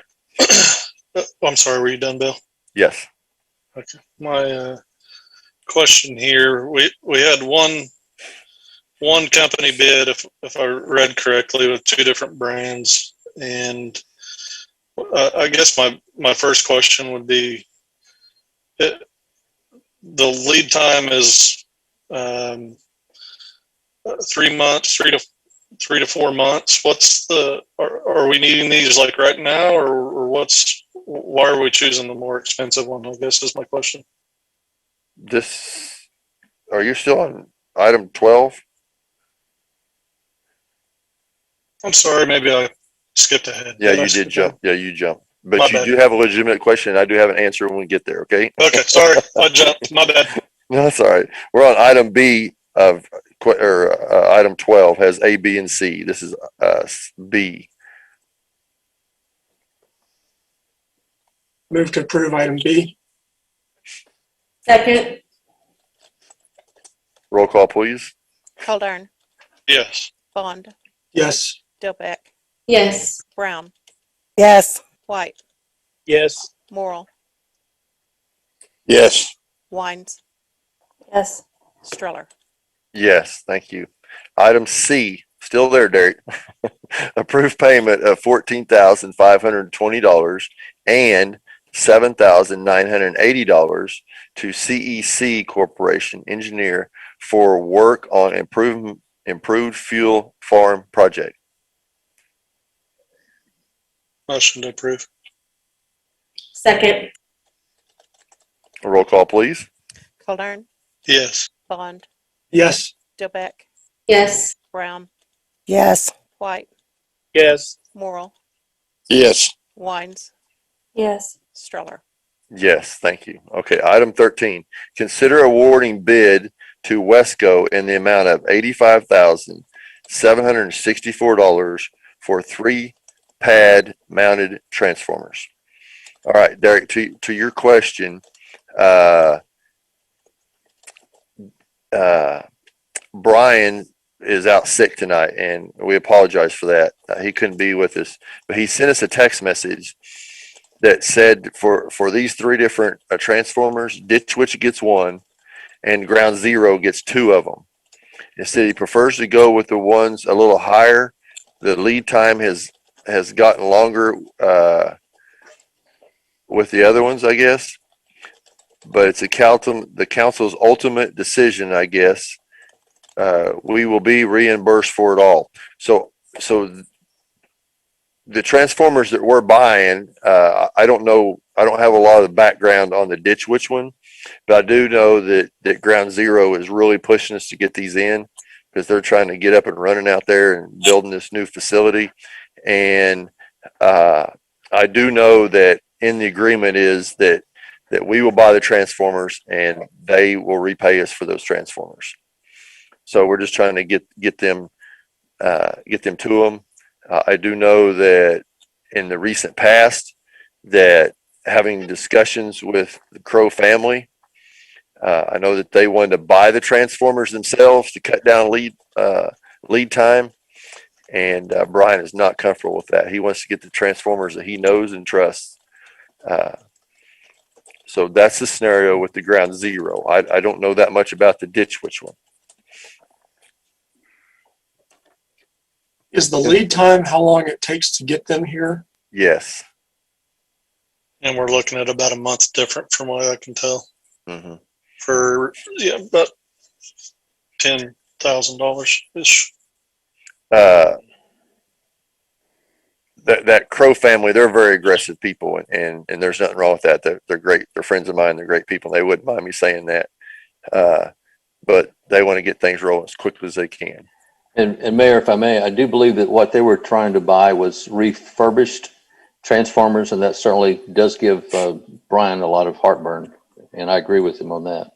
I'm sorry, were you done, Bill? Yes. Okay. My question here, we had one company bid, if I read correctly, with 2 different brands, and I guess my first question would be, the lead time is 3 months, 3 to 4 months. What's are we needing these like right now, or why are we choosing the more expensive one, I guess is my question. Are you still on item 12? I'm sorry, maybe I skipped ahead. Yeah, you did jump. Yeah, you jumped. But My you bad. do have a legitimate question. I do have an answer when we get there, okay? Okay, sorry, I jumped. My bad. No, that's all right. We're on item B of, item 12 has A, B, and C. This is B. Move to approve item B. Second. Roll call, please. Haldane, Yes. Bond, Yes. Dilbeck, Yes. Brown, Yes. White, Yes. Morrell, Yes. Wines, Yes. Streller. Yes, thank you. Item C, still there, Derek. Approved payment of $14,520 and $7,980 to CEC Corporation Engineer for work on improved fuel farm project. Motion to approve. Second. Roll call, please. Haldane, Yes. Bond, Yes. Dilbeck, Yes. Brown, Yes. White, Yes. Morrell, Yes. Wines, Yes. Streller. Yes, thank you. Okay, item 13. Consider awarding bid to Wesco in the amount of $85,764 for 3 pad mounted transformers. All right, Derek, to your question, Brian is out sick tonight, and we apologize for that. He couldn't be with us, but he sent us a text message that said for these 3 different transformers, Ditch Witch gets 1 and Ground Zero gets 2 of them. He said he prefers to go with the ones a little higher. The lead time has gotten longer with the other ones, I guess, but it's the council's ultimate decision, I guess. We will be reimbursed for it all. So the transformers that we're buying, I don't know. I don't have a lot of the background on the Ditch Witch one, but I do know that Ground Zero is really pushing us to get these in because they're trying to get up and running out there and building this new facility. And I do know that in the agreement is that we will buy the transformers and they will repay us for those transformers. So we're just trying to get them to them. I do know that in the recent past that having discussions with the Crow family, I know that they wanted to buy the transformers themselves to cut down lead time. And Brian is not comfortable with that. He wants to get the transformers that he knows and trusts. So that's the scenario with the Ground Zero. I don't know that much about the Ditch Witch one. Is the lead time how long it takes to get them here? Yes. And we're looking at about a month different from what I can tell. Mm-hmm. For about $10,000 ish. that Crow family, they're very aggressive people, and there's nothing wrong with that. They're great. They're friends of mine. They're great people. They wouldn't mind me saying that. But they want to get things rolling as quickly as they can. And Mayor, if I may, I do believe that what they were trying to buy was refurbished transformers, and that certainly does give Brian a lot of heartburn, and I agree with him on that.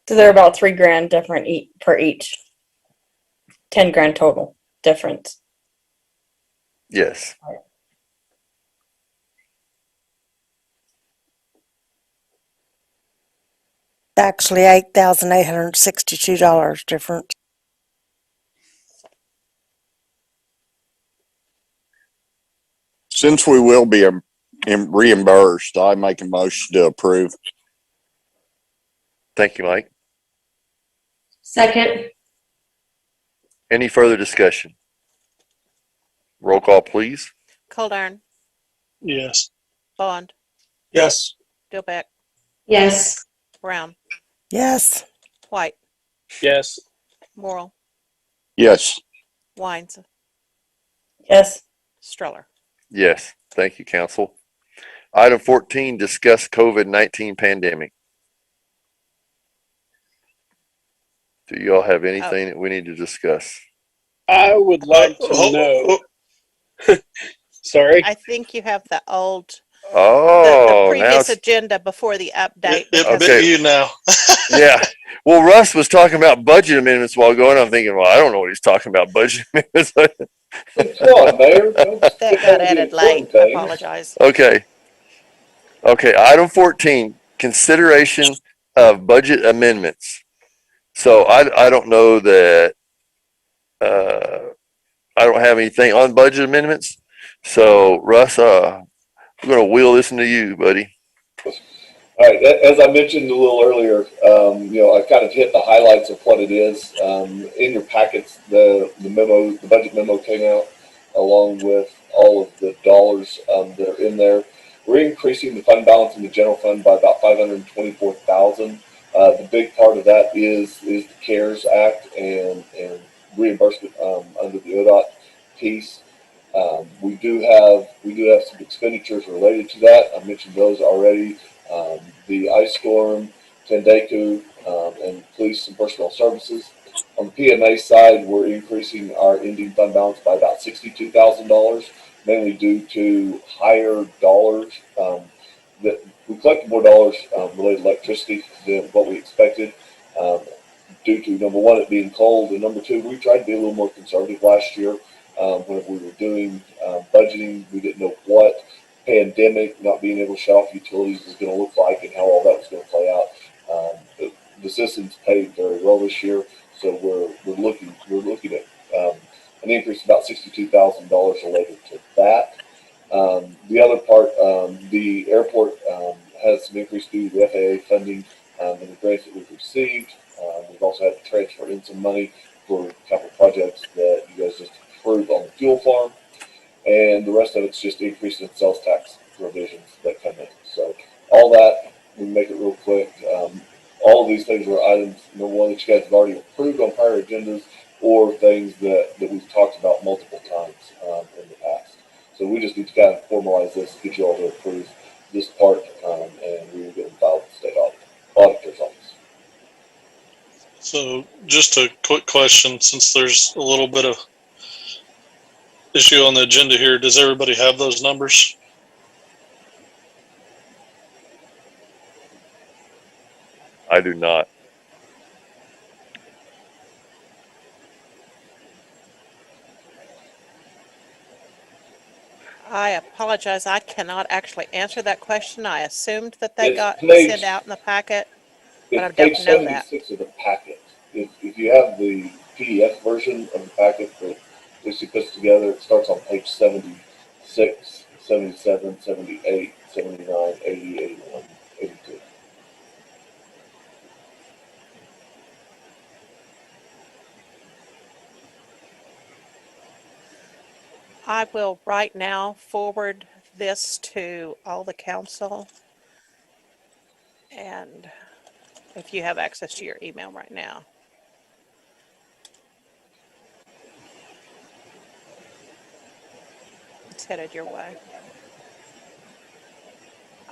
So they're about $3,000 different per each. 10 grand total difference. Yes. Actually, $8,862 difference. Since we will be reimbursed, I make a motion to approve. Thank you, Mike. Second. Any further discussion? Roll call, please. Coldarn, Yes. Bond, Yes. Dillbeck, Yes. Brown, Yes. White, Yes. Morrill, Yes. Wines, Yes. Stroller. Yes. Thank you, council. Item 14, discuss COVID-19 pandemic. Do you all have anything that we need to discuss? I would like to know. Sorry. I think you have the old, the Oh, now previous it's, agenda before the update. It Okay. bit you now. yeah. Well, Russ was talking about budget amendments while going. I'm thinking, well, I don't know what he's talking about. Budget amendments. Come on, Mayor. That got added late. I apologize. Okay. Okay. Item 14, consideration of budget amendments. So I don't know that, I don't have anything on budget amendments. So Russ, I'm going to wheel this into you, buddy. All right, as I mentioned a little earlier, I kind of hit the highlights of what it is. In your packets, the budget memo came out along with all of the dollars that are in there. We're increasing the fund balance in the general fund by about $524,000. The big part of that is the CARES Act and reimbursement under the ODOT piece. We do have some expenditures related to that. I mentioned those already. The ice storm, Tendeku, and police and personnel services. On the PMA side, we're increasing our ending fund balance by about $62,000, mainly due to higher dollars. That we collected more dollars related to electricity than what we expected, due to number one, it being cold, and number two, we tried to be a little more conservative last year. When we were doing budgeting, we didn't know what pandemic, not being able to shut off utilities was going to look like and how all that was going to play out. The system's paid very well this year, so we're looking at an increase of about $62,000 related to that. The other part, the airport has some increase due to the FAA funding and the grants that we've received. We've also had to transfer in some money for capital projects that you guys just approved on the fuel farm, and the rest of it's just increase in sales tax provisions that come in. So all that, we can make it real quick. All of these things were items, number one, that you guys have already approved on prior agendas, or things that we've talked about multiple times in the past. So we just need to kind of formalize this, get you all to approve this part, and we will get them filed with the state auditor's office. So just a quick question, since there's a little bit of issue on the agenda here, does everybody have those numbers? I do not. I apologize. I cannot actually answer that question. I assumed that they got page- sent out in the packet, but I It's page don't know that. 76 of the packet. If you have the PDF version of the packet that Lucy puts together, it starts on page 76, 77, 78, 79, 80, 81, 82. I will right now forward this to all the council. And if you have access to your email right now. It's headed your way.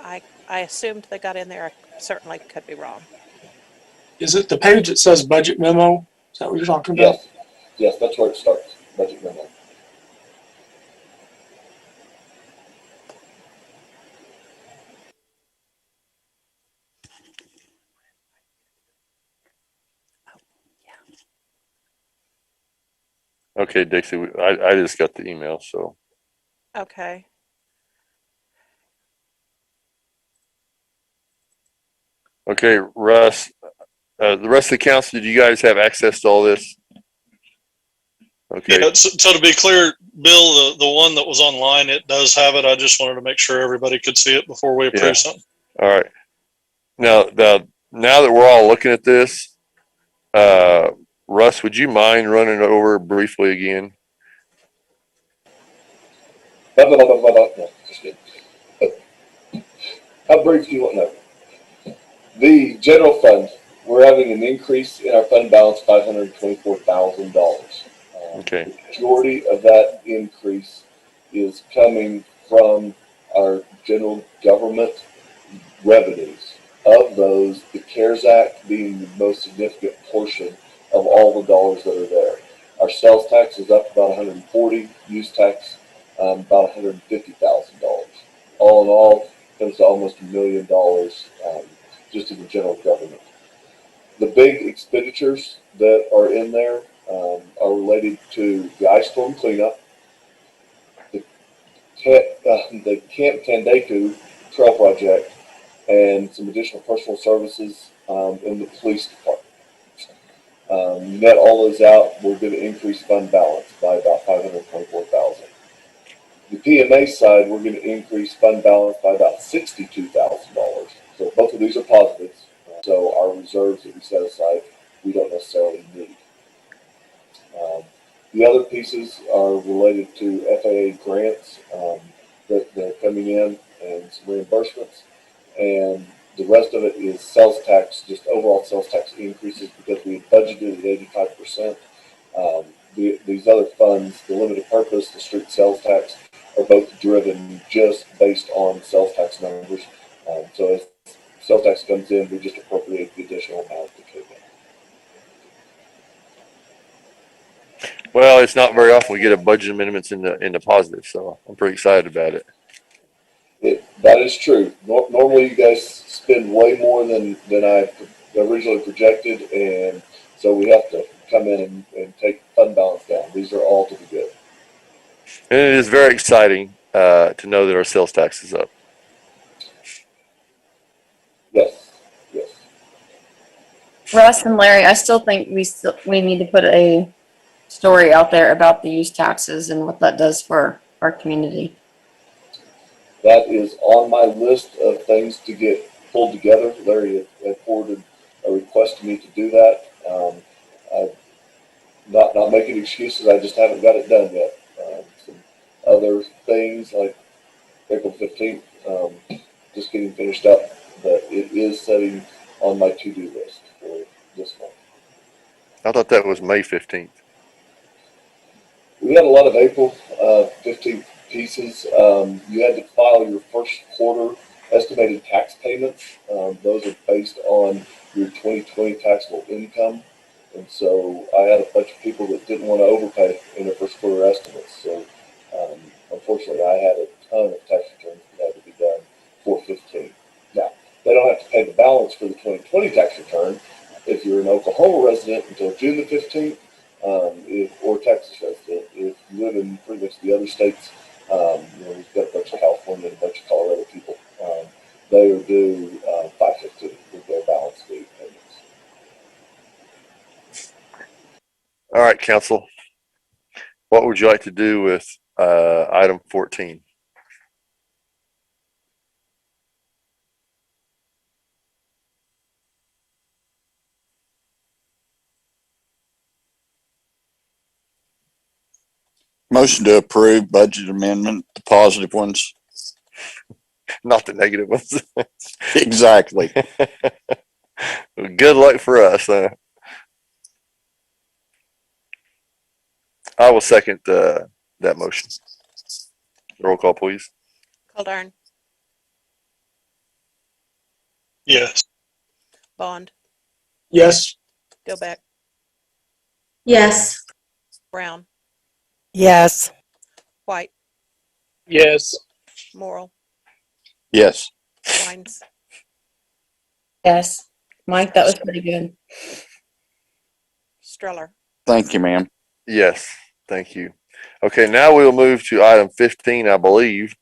I assumed they got in there. I certainly could be wrong. Is it the page that says budget memo? Is that what you're talking about? Yes, yes, that's where it starts, budget memo. Okay, Dixie, I just got the email, so. Okay. Okay, Russ, the rest of the council, did you guys have access to all this? Okay. Yeah, so to be clear, Bill, the one that was online, it does have it. I just wanted to make sure everybody could see it before we approve something. All right. Now that we're all looking at this, Russ, would you mind running it over briefly again? No, just kidding. How brief do you want to know? The general fund, we're having an increase in our fund balance, $524,000. Okay. The majority of that increase is coming from our general government revenues. Of those, the CARES Act being the most significant portion of all the dollars that are there. Our sales tax is up about 140, use tax about $150,000. All in all, comes to almost $1 million just in the general government. The big expenditures that are in there are related to the ice storm cleanup, the Camp Kandaku trail project, and some additional personal services in the police department. Net all those out, we're going to increase fund balance by about $524,000. The PMA side, we're going to increase fund balance by about $62,000. So both of these are positives. So our reserves that we set aside, we don't necessarily need. The other pieces are related to FAA grants that are coming in and some reimbursements. And the rest of it is sales tax, just overall sales tax increases because we budgeted at 85%. These other funds, the limited purpose, the street sales tax, are both driven just based on sales tax numbers. So as sales tax comes in, we just appropriate the additional amount to kick in. Well, it's not very often we get a budget amendments in the positive, so I'm pretty excited about it. That is true. Normally, you guys spend way more than I originally projected, and so we have to come in and take fund balance down. These are all to the good. And it is very exciting to know that our sales tax is up. Yes, yes. Russ and Larry, I still think we need to put a story out there about the use taxes and what that does for our community. That is on my list of things to get pulled together. Larry had forwarded a request to me to do that. I'm not making excuses. I just haven't got it done yet. Some other things like April 15th, just getting finished up, but it is setting on my to-do list for this month. I thought that was May 15th. We had a lot of April 15th pieces. You had to file your first quarter estimated tax payments. Those are based on your 2020 taxable income. And so I had a bunch of people that didn't want to overpay in their first quarter estimates. So unfortunately, I had a ton of tax returns that had to be done for 15. Now, they don't have to pay the balance for the 2020 tax return if you're an Oklahoma resident until June the 15th, or Texas resident. If you live in pretty much the other states, we've got a bunch of California and a bunch of Colorado people. They are due 5/15 with their balance due payments. All right, council. What would you like to do with item 14? Motion to approve budget amendment, the positive ones. not the negative ones. Exactly. Good luck for us. I will second that motion. Roll call, please. Caldarn, Yes. Bond, Yes. Gilbeck, Yes. Brown, Yes. White, Yes. Morrell, Yes. Wines, Yes. Mike, that was pretty good. Streller. Thank you, ma'am. Yes, thank you. Okay, now we'll move to item 15, I believe.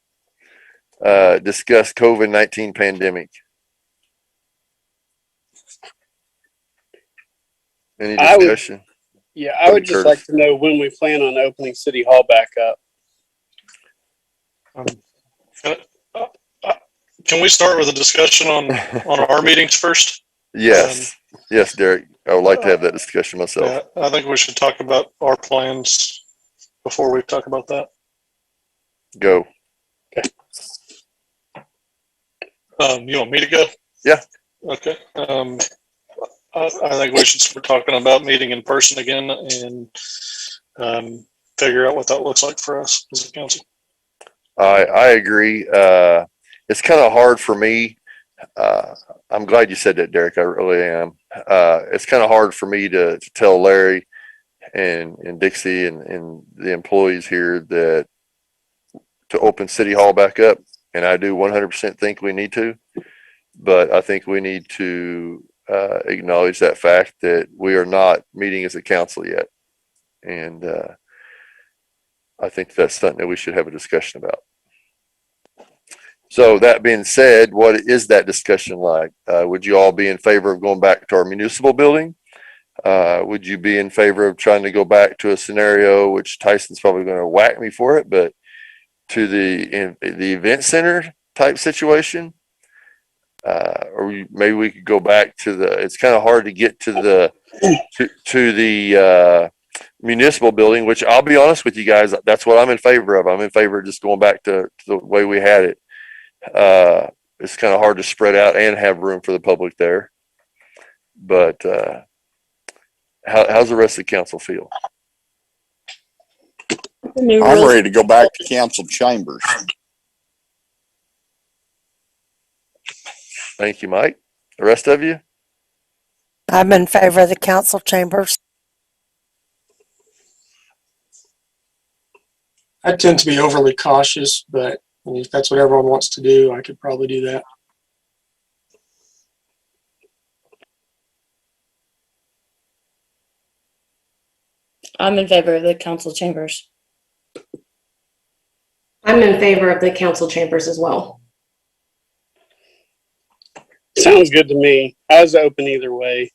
Discuss COVID-19 pandemic. Any I would- discussion? Yeah, I would just like to know when we plan on opening City Hall back up. Can we start with a discussion on our meetings first? Yes. Yes, Derek. I would like to have that discussion myself. Yeah, I think we should talk about our plans before we talk about that. Go. You want me to go? Yeah. Okay. I think we should start talking about meeting in person again and figure out what that looks like for us as a council. I agree. It's kind of hard for me. I'm glad you said that, Derek. I really am. It's kind of hard for me to tell Larry and Dixie and the employees here that to open City Hall back up. And I do 100% think we need to, but I think we need to acknowledge that fact that we are not meeting as a council yet. And I think that's something that we should have a discussion about. So that being said, what is that discussion like? Would you all be in favor of going back to our municipal building? Would you be in favor of trying to go back to a scenario, which Tyson's probably going to whack me for it, but to the event center type situation? Or maybe we could go back to it's kind of hard to get to the municipal building, which I'll be honest with you guys, that's what I'm in favor of. I'm in favor of just going back to the way we had it. It's kind of hard to spread out and have room for the public there. But how's the rest of the council feel? I'm ready to go back to council chambers. Thank you, Mike. The rest of you? I'm in favor of the council chambers. I tend to be overly cautious, but I mean, if that's what everyone wants to do, I could probably do that. I'm in favor of the council chambers. I'm in favor of the council chambers as well. Sounds good to me. I was open either way.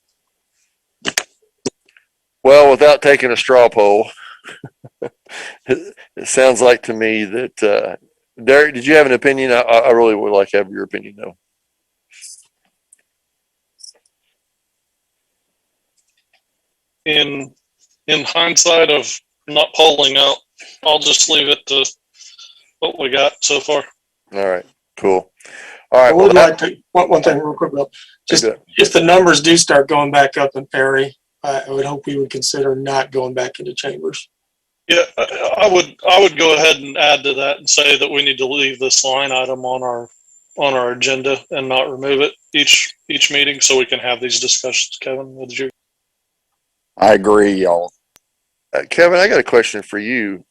Well, without taking a straw poll, it sounds like to me that, Derek, did you have an opinion? I really would like to have your opinion, though. In hindsight of not polling out, I'll just leave it to what we got so far. All right, cool. All right. I would like to, one thing real quick, Bill. Just if the numbers do start going back up in Perry, I would hope we would consider not going back into chambers. Yeah, I would go ahead and add to that and say that we need to leave this line item on our agenda and not remove it each meeting so we can have these discussions. Kevin, what did you? I agree, y'all. Kevin, I got a question for you.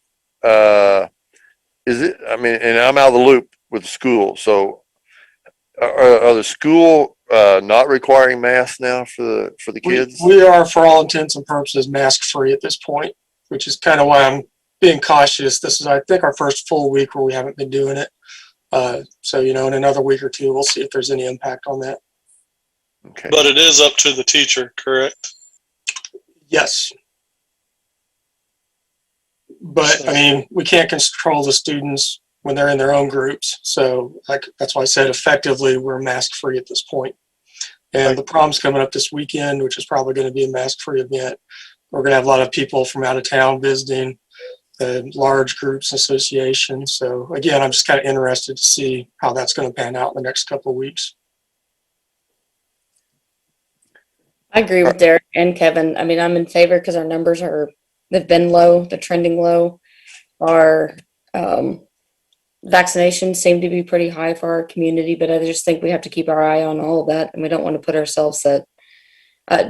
Is it, I mean, and I'm out of the loop with the school. So are the school not requiring masks now for the kids? We are, for all intents and purposes, mask free at this point, which is kind of why I'm being cautious. This is, I think, our first full week where we haven't been doing it. So, in another week or two, we'll see if there's any impact on that. Okay. But it is up to the teacher, correct? Yes. But, I mean, we can't control the students when they're in their own groups. So that's why I said effectively we're mask free at this point. And the prom's coming up this weekend, which is probably going to be a mask free event. We're going to have a lot of people from out of town visiting. the large groups association. So again, I'm just kind of interested to see how that's going to pan out in the next couple of weeks. I agree with Derek and Kevin. I mean, I'm in favor because our numbers they've been low, they're trending low. Our vaccinations seem to be pretty high for our community, but I just think we have to keep our eye on all of that, and we don't want to put ourselves at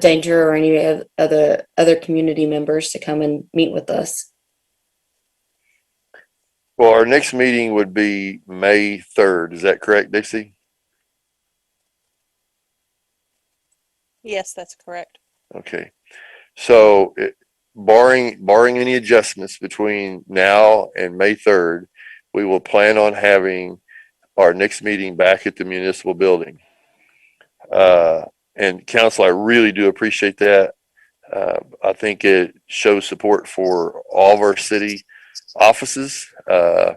danger or any of other community members to come and meet with us. Well, our next meeting would be May 3rd. Is that correct, Dixie? Yes, that's correct. Okay. So barring any adjustments between now and May 3rd, we will plan on having our next meeting back at the municipal building. And council, I really do appreciate that. I think it shows support for all of our city offices. I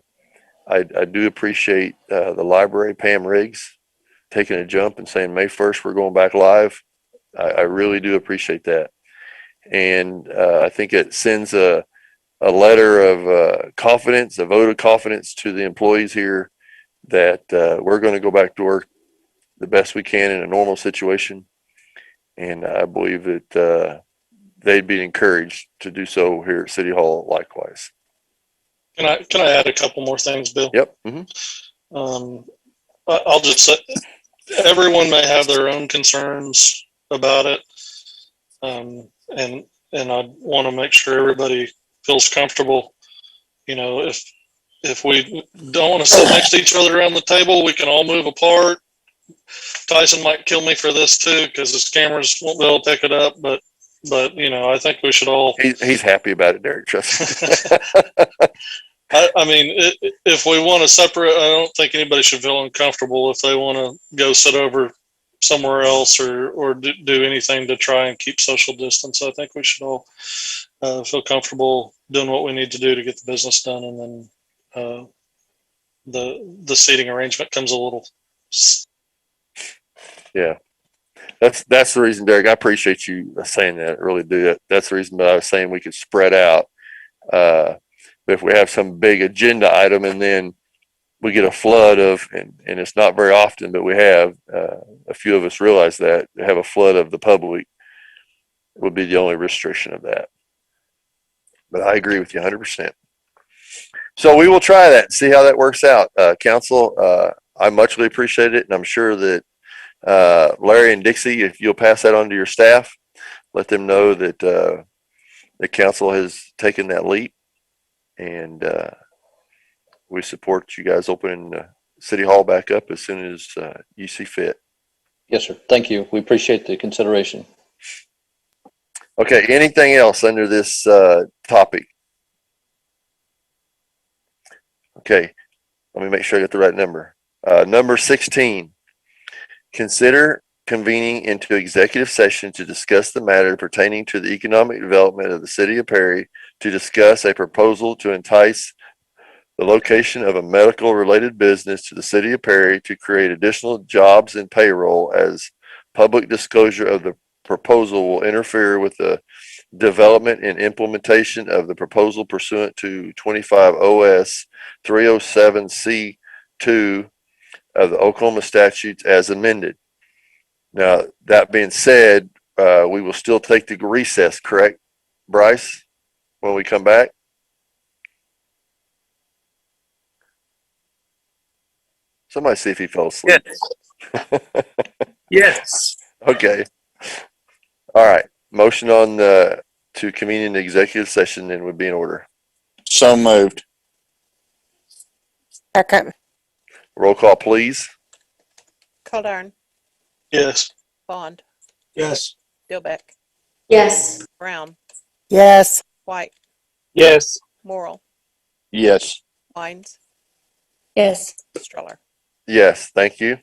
do appreciate the library, Pam Riggs, taking a jump and saying May 1st we're going back live. I really do appreciate that. And I think it sends a letter of confidence, a vote of confidence to the employees here that we're going to go back to work the best we can in a normal situation. And I believe that they'd be encouraged to do so here at City Hall likewise. Can I add a couple more things, Bill? Yep. Mm-hmm. I'll just say everyone may have their own concerns about it. And I want to make sure everybody feels comfortable. You know, if we don't want to sit next to each other around the table, we can all move apart. Tyson might kill me for this too, because his cameras won't be able to pick it up, but you know, I think we should all. He's happy about it, Derek. Trust me. I mean, if we want to separate, I don't think anybody should feel uncomfortable if they want to go sit over somewhere else or do anything to try and keep social distance. I think we should all feel comfortable doing what we need to do to get the business done, and then the seating arrangement comes a little. Yeah, that's the reason, Derek. I appreciate you saying that. I really do. That's the reason that I was saying we could spread out. But if we have some big agenda item and then we get a flood of, and it's not very often, but we have, a few of us realize that, have a flood of the public would be the only restriction of that. But I agree with you 100%. So we will try that and see how that works out. Council, I muchly appreciate it, and I'm sure that Larry and Dixie, if you'll pass that on to your staff, let them know that the council has taken that leap, and we support you guys opening City Hall back up as soon as you see fit. Yes, sir. Thank you. We appreciate the consideration. Okay, anything else under this topic? Okay, let me make sure I get the right number. Number 16, consider convening into executive session to discuss the matter pertaining to the economic development of the city of Perry, to discuss a proposal to entice the location of a medical related business to the city of Perry to create additional jobs and payroll, as public disclosure of the proposal will interfere with the development and implementation of the proposal pursuant to 25 OS 307C2 of the Oklahoma statutes as amended. Now, that being said, we will still take the recess, correct, Bryce, when we come back? Somebody see if he fell asleep. Yes. Yes. Okay. All right. Motion on to convene in the executive session then would be in order. So moved. Second. Roll call, please. Caldarn, Yes. Bond, Yes. Dilbeck, Yes. Brown, Yes. White, Yes. Morrill, Yes. Wines, Yes. Stroller. Yes, thank you.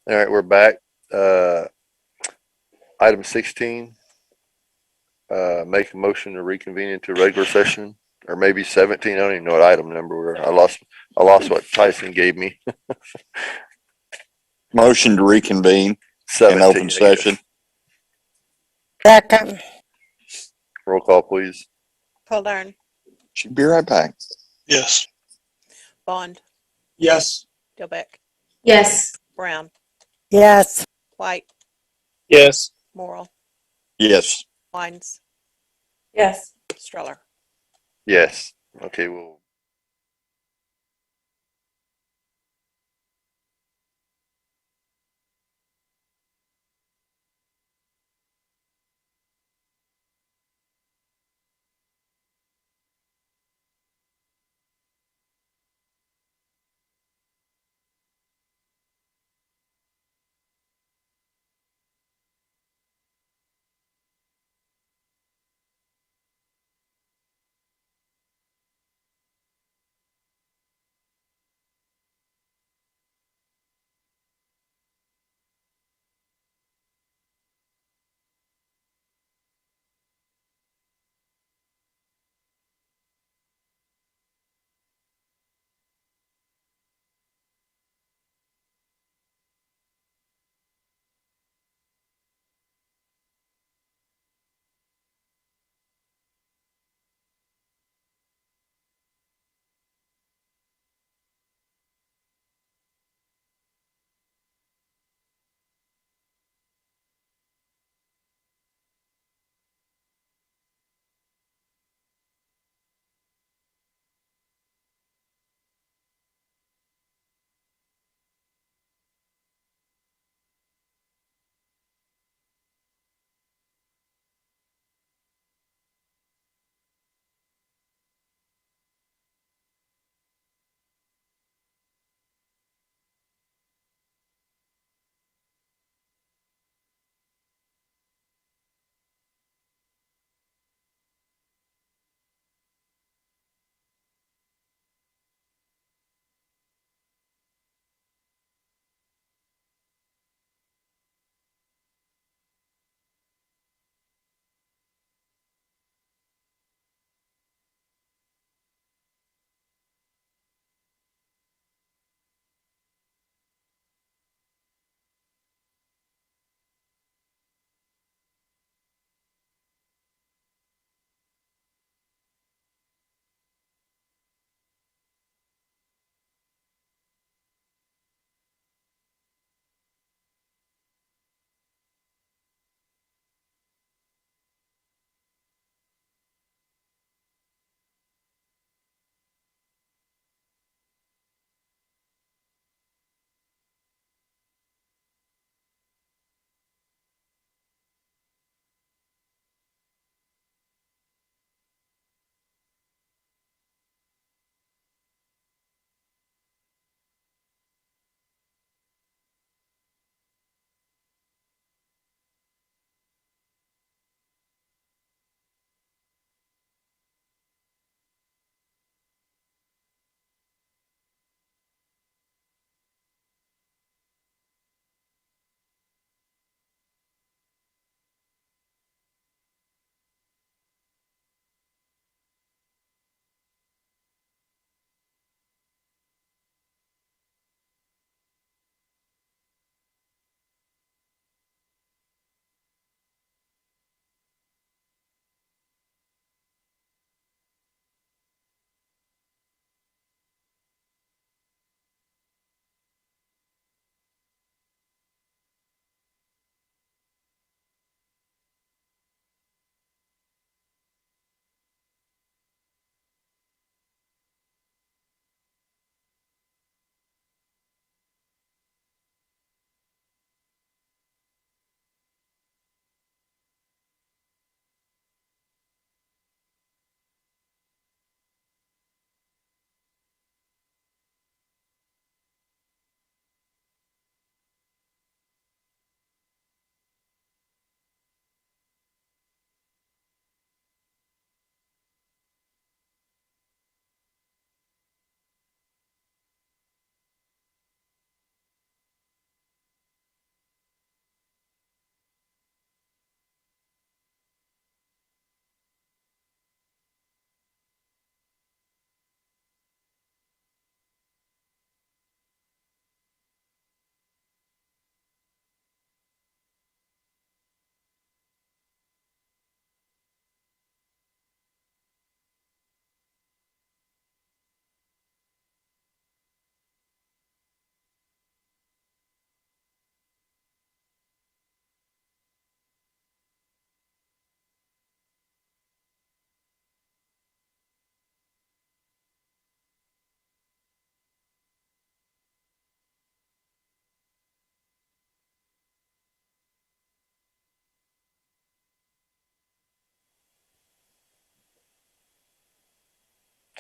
All right, we're back. Item 16, make a motion to reconvene into regular session, or maybe 17. I don't even know what item number we're. I lost what Tyson gave me. Motion to reconvene in 17. open I guess. session. Second. Roll call, please. Puldern, Should be right back. Yes. Bond, Yes. Dilbeck, Yes. Brown, Yes. White, Yes. Morrell, Yes. Wines, Yes. Stroller. Yes. Okay, well.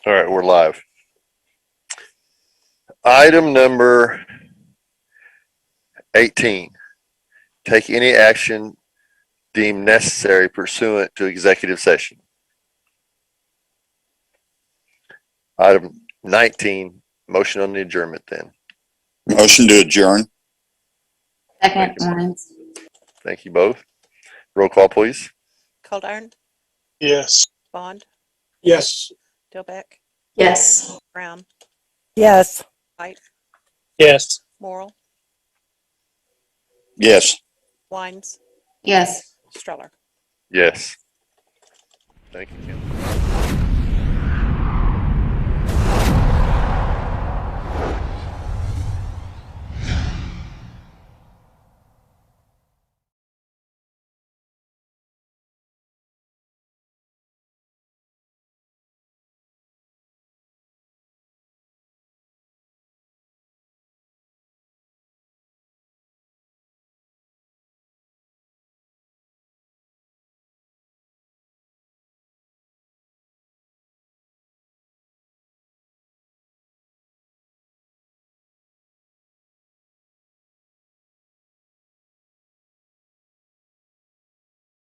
All right, we're live. Item number 18. Take any action deemed necessary pursuant to executive session. Item 19, motion on the adjournment then. Motion to adjourn. Second, Lawrence. Thank you both. Roll call, please. Coldiron, Yes. Bond, Yes. Dilbeck, Yes. Brown, Yes. White, Yes. Morrill, Yes. Wines, Yes. Streller. Yes. Thank you, Kim.